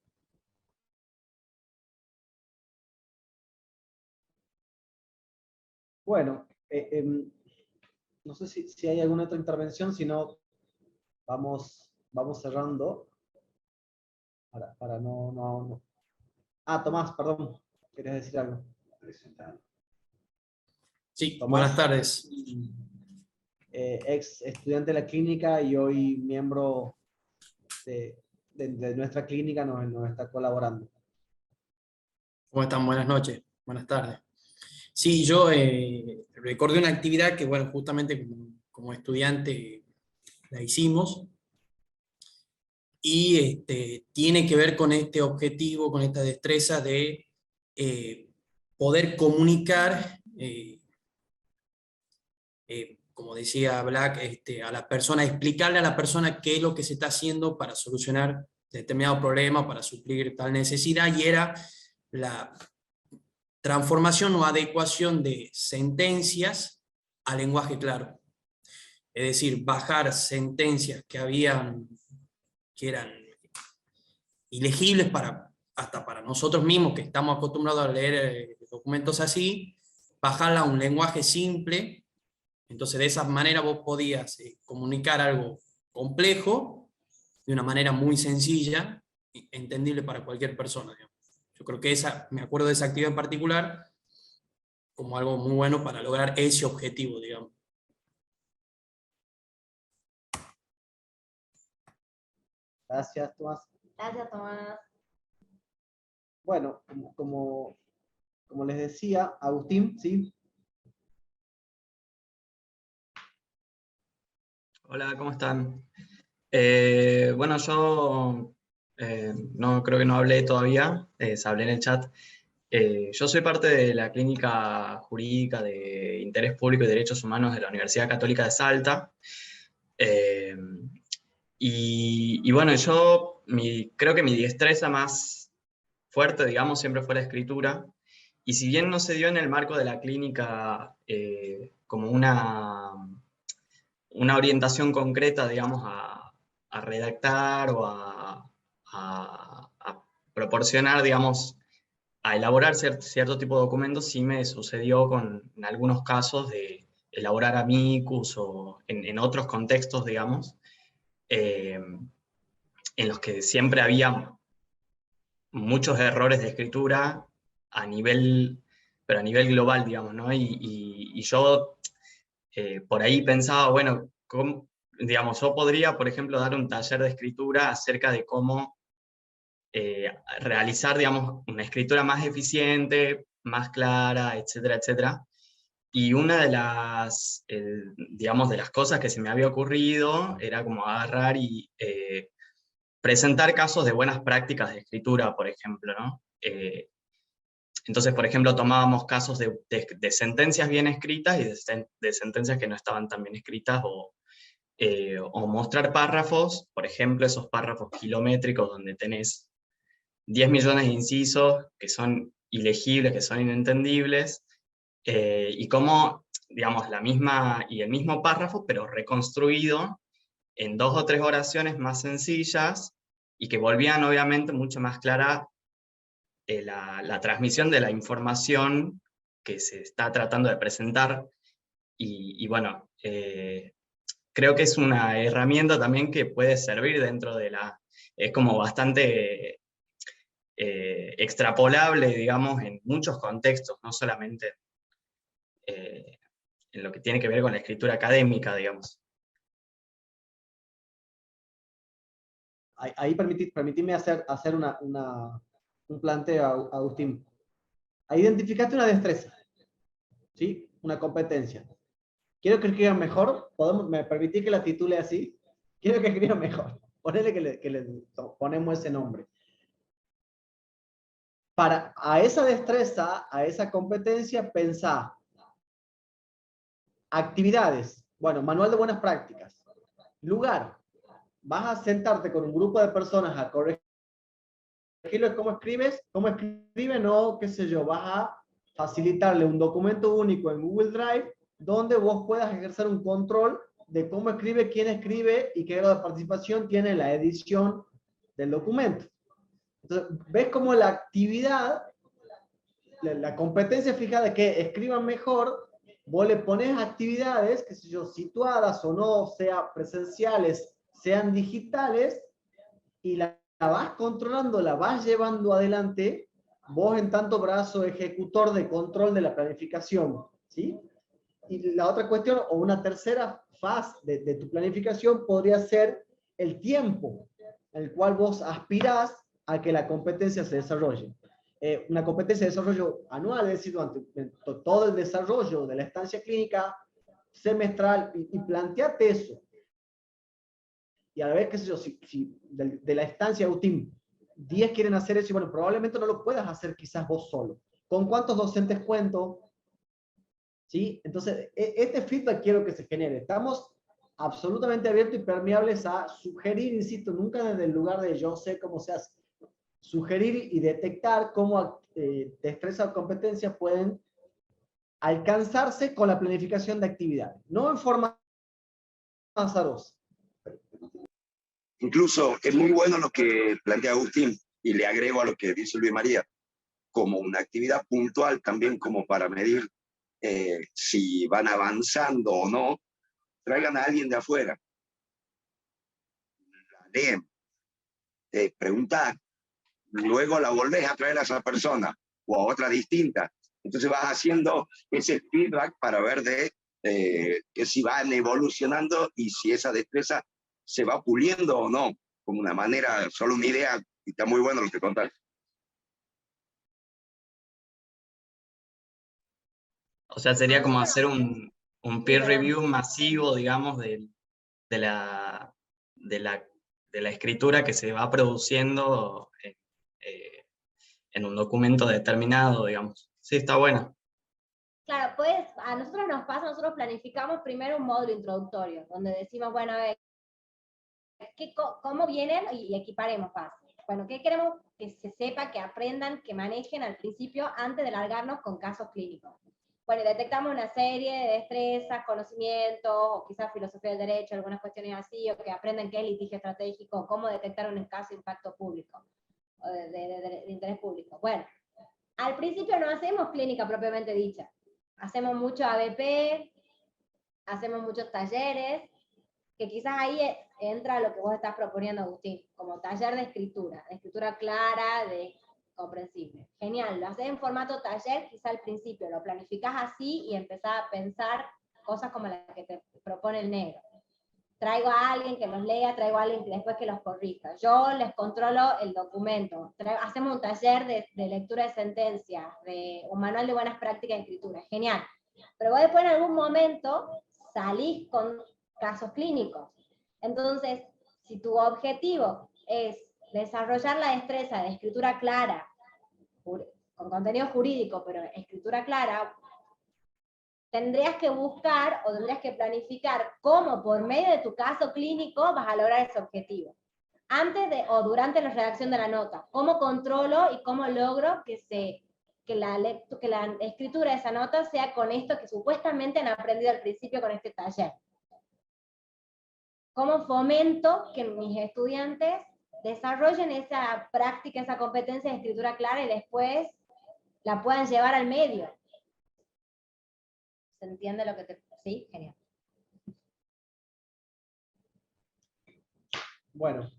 Bueno, no sé si hay alguna otra intervención, si no, vamos cerrando. Para no. Ah, Tomás, perdón, ¿querías decir algo? Sí, Tomás, buenas tardes. Ex estudiante de la clínica y hoy miembro de nuestra clínica, nos está colaborando. ¿Cómo están? Buenas noches, buenas tardes. Sí, yo recordé una actividad que, bueno, justamente como estudiante la hicimos, y tiene que ver con este objetivo, con esta destreza de poder comunicar, como decía Black, a la persona, explicarle a la persona qué es lo que se está haciendo para solucionar determinado problema, para suplir tal necesidad, y era la transformación o adecuación de sentencias a lenguaje claro. Es decir, bajar sentencias que eran ilegibles hasta para nosotros mismos, que estamos acostumbrados a leer documentos así, bajarla a un lenguaje simple. Entonces, de esa manera vos podías comunicar algo complejo de una manera muy sencilla, entendible para cualquier persona, digamos. Yo creo que me acuerdo de esa actividad en particular como algo muy bueno para lograr ese objetivo, digamos. Gracias, Tomás. Gracias, Tomás. Bueno, como les decía, Agustín, ¿sí? Hola, ¿cómo están? Bueno, yo no creo que no hablé todavía, hablé en el chat. Yo soy parte de la Clínica Jurídica de Interés Público y Derechos Humanos de la Universidad Católica de Salta. Y bueno, yo creo que mi destreza más fuerte, digamos, siempre fue la escritura. Y si bien no se dio en el marco de la clínica como una orientación concreta, digamos, a redactar o a proporcionar, digamos, a elaborar cierto tipo de documentos, sí me sucedió en algunos casos de elaborar amicus o en otros contextos, digamos, en los que siempre había muchos errores de escritura pero a nivel global, digamos, ¿no? Y yo por ahí pensaba, bueno, digamos, yo podría, por ejemplo, dar un taller de escritura acerca de cómo realizar, digamos, una escritura más eficiente, más clara, etcétera, etcétera. Y una de las, digamos, de las cosas que se me había ocurrido era como agarrar y presentar casos de buenas prácticas de escritura, por ejemplo, ¿no? Entonces, por ejemplo, tomábamos casos de sentencias bien escritas y de sentencias que no estaban tan bien escritas, o mostrar párrafos, por ejemplo, esos párrafos kilométricos donde tenés 10 millones de incisos que son ilegibles, que son inentendibles, y cómo, digamos, el mismo párrafo, pero reconstruido en 2 o 3 oraciones más sencillas, y que volvían obviamente mucho más clara la transmisión de la información que se está tratando de presentar. Y bueno, creo que es una herramienta también que puede servir dentro de es como bastante extrapolable, digamos, en muchos contextos, no solamente en lo que tiene que ver con la escritura académica, digamos. Ahí permitime hacer un planteo, Agustín. Ahí identificaste una destreza, ¿sí? Una competencia. Quiero que escriban mejor, ¿me permitís que la titule así? Quiero que escriban mejor. Ponele que le ponemos ese nombre. A esa destreza, a esa competencia, pensá actividades. Bueno, manual de buenas prácticas. Lugar. Vas a sentarte con un grupo de personas a corregirlo cómo escribe, no, qué sé yo, vas a facilitarle un documento único en Google Drive donde vos puedas ejercer un control de cómo escribe, quién escribe y qué grado de participación tiene la edición del documento. Entonces, ves cómo la actividad, la competencia fija de que escriban mejor, vos le pones actividades, qué sé yo, situadas o no, sea presenciales, sean digitales, y la vas controlando, la vas llevando adelante, vos en tanto brazo ejecutor de control de la planificación, ¿sí? Y la otra cuestión, o una tercera fase de tu planificación, podría ser el tiempo en el cual vos aspirás a que la competencia se desarrolle. Una competencia de desarrollo anual, es decir, durante todo el desarrollo de la estancia clínica semestral, y planteate eso. Y a la vez, qué sé yo, si de la estancia Agustín, 10 quieren hacer eso, y bueno, probablemente no lo puedas hacer quizás vos solo. ¿Con cuántos docentes cuento? ¿Sí? Entonces, este feedback quiero que se genere. Estamos absolutamente abiertos y permeables a sugerir, insisto, nunca desde el lugar de yo sé cómo se hace. Sugerir y detectar cómo destreza o competencias pueden alcanzarse con la planificación de actividades, no en forma azarosa. Incluso es muy bueno lo que plantea Agustín, y le agrego a lo que dice Luis María, como una actividad puntual también, como para medir si van avanzando o no. Traigan a alguien de afuera, la leen, preguntar, luego la volvés a traer a esa persona o a otra distinta. Entonces vas haciendo ese feedback para ver que si van evolucionando y si esa destreza se va puliendo o no, como una manera, solo una idea, y está muy bueno lo que contaste. O sea, sería como hacer un peer review masivo, digamos, de la escritura que se va produciendo en un documento determinado, digamos. Sí, está bueno. Claro, pues a nosotros nos pasa, nosotros planificamos primero un módulo introductorio, donde decimos, bueno, a ver, ¿cómo vienen? Y equiparemos fácil. Bueno, ¿qué queremos que se sepa, que aprendan, que manejen al principio antes de largarnos con casos clínicos? Bueno, detectamos una serie de destrezas, conocimientos, o quizás filosofía del derecho, algunas cuestiones así, o que aprendan qué es litigio estratégico, cómo detectar un caso de impacto público, o de interés público. Bueno, al principio no hacemos clínica propiamente dicha. Hacemos mucho ABP, hacemos muchos talleres, que quizás ahí entra lo que vos estás proponiendo, Agustín, como taller de escritura clara, comprensible. Genial, lo haces en formato taller, quizá al principio, lo planificás así y empezás a pensar cosas como las que te propone el negro. Traigo a alguien que los lea, traigo a alguien que después que los corrija. Yo les controlo el documento. Hacemos un taller de lectura de sentencias, un manual de buenas prácticas de escritura. Genial. Pero vos después en algún momento salís con casos clínicos. Entonces, si tu objetivo es desarrollar la destreza de escritura clara, con contenido jurídico, pero escritura clara, tendrías que buscar o tendrías que planificar cómo por medio de tu caso clínico vas a lograr ese objetivo. Antes de o durante la redacción de la nota. ¿Cómo controlo y cómo logro que la escritura de esa nota sea con esto que supuestamente han aprendido al principio con este taller? ¿Cómo fomento que mis estudiantes desarrollen esa práctica, esa competencia de escritura clara y después la puedan llevar al medio? ¿Se entiende lo que te...? Sí, genial. Bueno.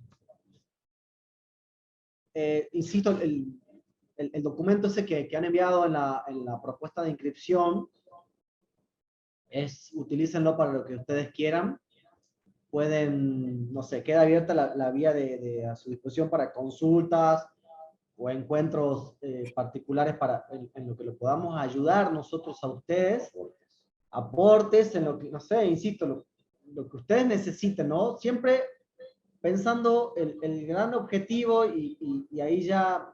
Insisto, el documento ese que han enviado en la propuesta de inscripción, utilícenlo para lo que ustedes quieran. Pueden, no sé, queda abierta la vía a su disposición para consultas o encuentros particulares en lo que lo podamos ayudar nosotros a ustedes. Aportes en lo que, no sé, insisto, lo que ustedes necesiten, ¿no? Siempre pensando el gran objetivo, y ahí ya,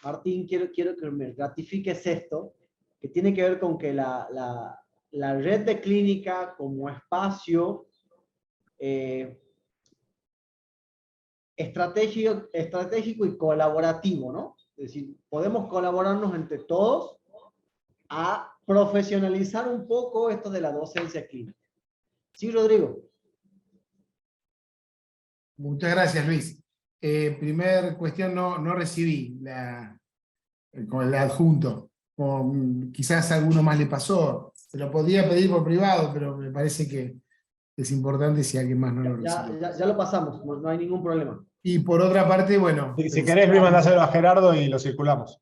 Martín, quiero que me ratifiques esto, que tiene que ver con que la red de clínica como espacio estratégico y colaborativo, ¿no? Es decir, podemos colaborarnos entre todos a profesionalizar un poco esto de la docencia clínica. Sí, Rodrigo. Muchas gracias, Luis. Primer cuestión, no recibí con el adjunto. Quizás a alguno más le pasó. Se lo podía pedir por privado, pero me parece que es importante si alguien más no lo recibió. Ya lo pasamos, no hay ningún problema. Y por otra parte, bueno... Si querés, Luis, mandáselo a Gerardo y lo circulamos.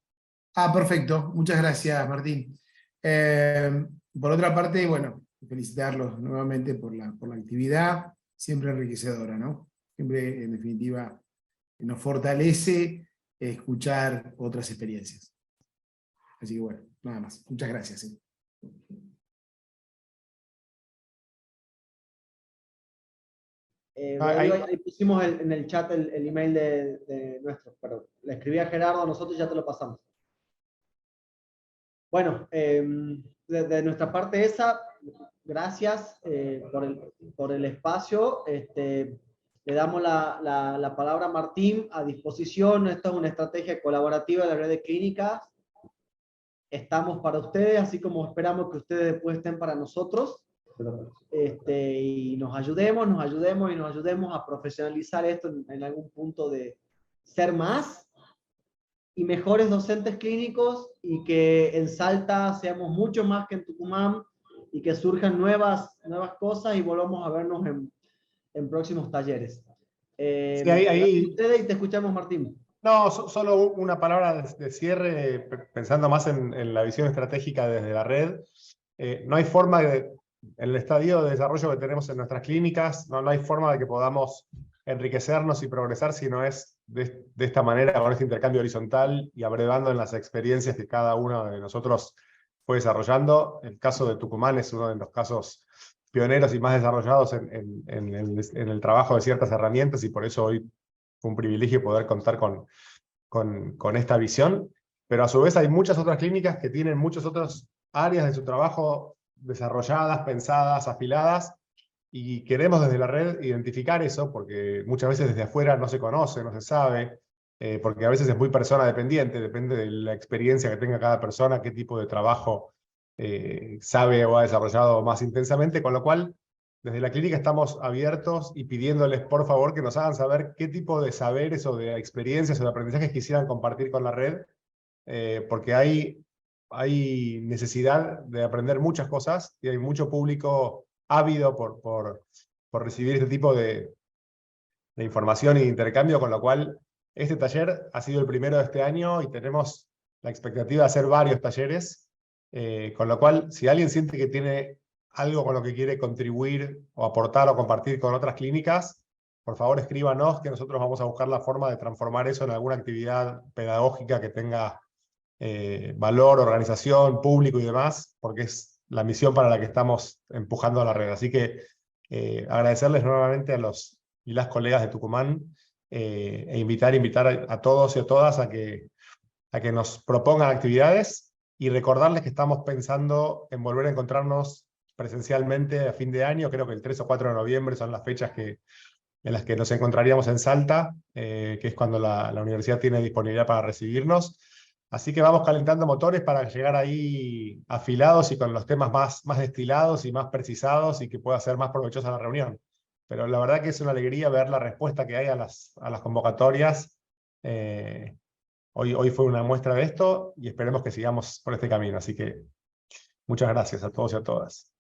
Perfecto. Muchas gracias, Martín. Por otra parte, bueno, felicitarlos nuevamente por la actividad, siempre enriquecedora, ¿no? Siempre, en definitiva, nos fortalece escuchar otras experiencias. Así que bueno, nada más. Muchas gracias. Ahí pusimos en el chat el email de nuestro, perdón. Le escribí a Gerardo, nosotros ya te lo pasamos. Bueno, de nuestra parte esa, gracias por el espacio. Le damos la palabra a Martín, a disposición. Esto es una estrategia colaborativa de la red de clínicas. Estamos para ustedes, así como esperamos que ustedes después estén para nosotros. Y nos ayudemos a profesionalizar esto en algún punto de ser más y mejores docentes clínicos, y que en Salta seamos mucho más que en Tucumán, y que surjan nuevas cosas y volvamos a vernos en próximos talleres. Sí, ahí... Ustedes, y te escuchamos, Martín. No, solo una palabra de cierre, pensando más en la visión estratégica desde la red. No hay forma en el estadio de desarrollo que tenemos en nuestras clínicas, no hay forma de que podamos enriquecernos y progresar si no es de esta manera, con este intercambio horizontal y abrevando en las experiencias que cada uno de nosotros fue desarrollando. El caso de Tucumán es uno de los casos pioneros y más desarrollados en el trabajo de ciertas herramientas, y por eso hoy fue un privilegio poder contar con esta visión. Pero a su vez hay muchas otras clínicas que tienen muchas otras áreas de su trabajo desarrolladas, pensadas, afiladas, y queremos desde la red identificar eso, porque muchas veces desde afuera no se conoce, no se sabe, porque a veces es muy persona dependiente, depende de la experiencia que tenga cada persona, qué tipo de trabajo sabe o ha desarrollado más intensamente, con lo cual desde la clínica estamos abiertos y pidiéndoles por favor que nos hagan saber qué tipo de saberes o de experiencias o de aprendizajes quisieran compartir con la red, porque hay necesidad de aprender muchas cosas y hay mucho público ávido por recibir este tipo de información y de intercambio, con lo cual este taller ha sido el primero de este año y tenemos la expectativa de hacer varios talleres, con lo cual si alguien siente que tiene algo con lo que quiere contribuir o aportar o compartir con otras clínicas, por favor escríbanos, que nosotros vamos a buscar la forma de transformar eso en alguna actividad pedagógica que tenga valor, organización, público y demás, porque es la misión para la que estamos empujando a la red. Así que agradecerles nuevamente a los y las colegas de Tucumán, e invitar a todos y a todas a que a que nos propongan actividades y recordarles que estamos pensando en volver a encontrarnos presencialmente a fin de año. Creo que el 3 o 4 de noviembre son las fechas en las que nos encontraríamos en Salta, que es cuando la universidad tiene disponibilidad para recibirnos. Así que vamos calentando motores para llegar ahí afilados y con los temas más destilados y más precisados, y que pueda ser más provechosa la reunión. Pero la verdad que es una alegría ver la respuesta que hay a las convocatorias. Hoy fue una muestra de esto, y esperemos que sigamos por este camino. Así que muchas gracias a todos y a todas.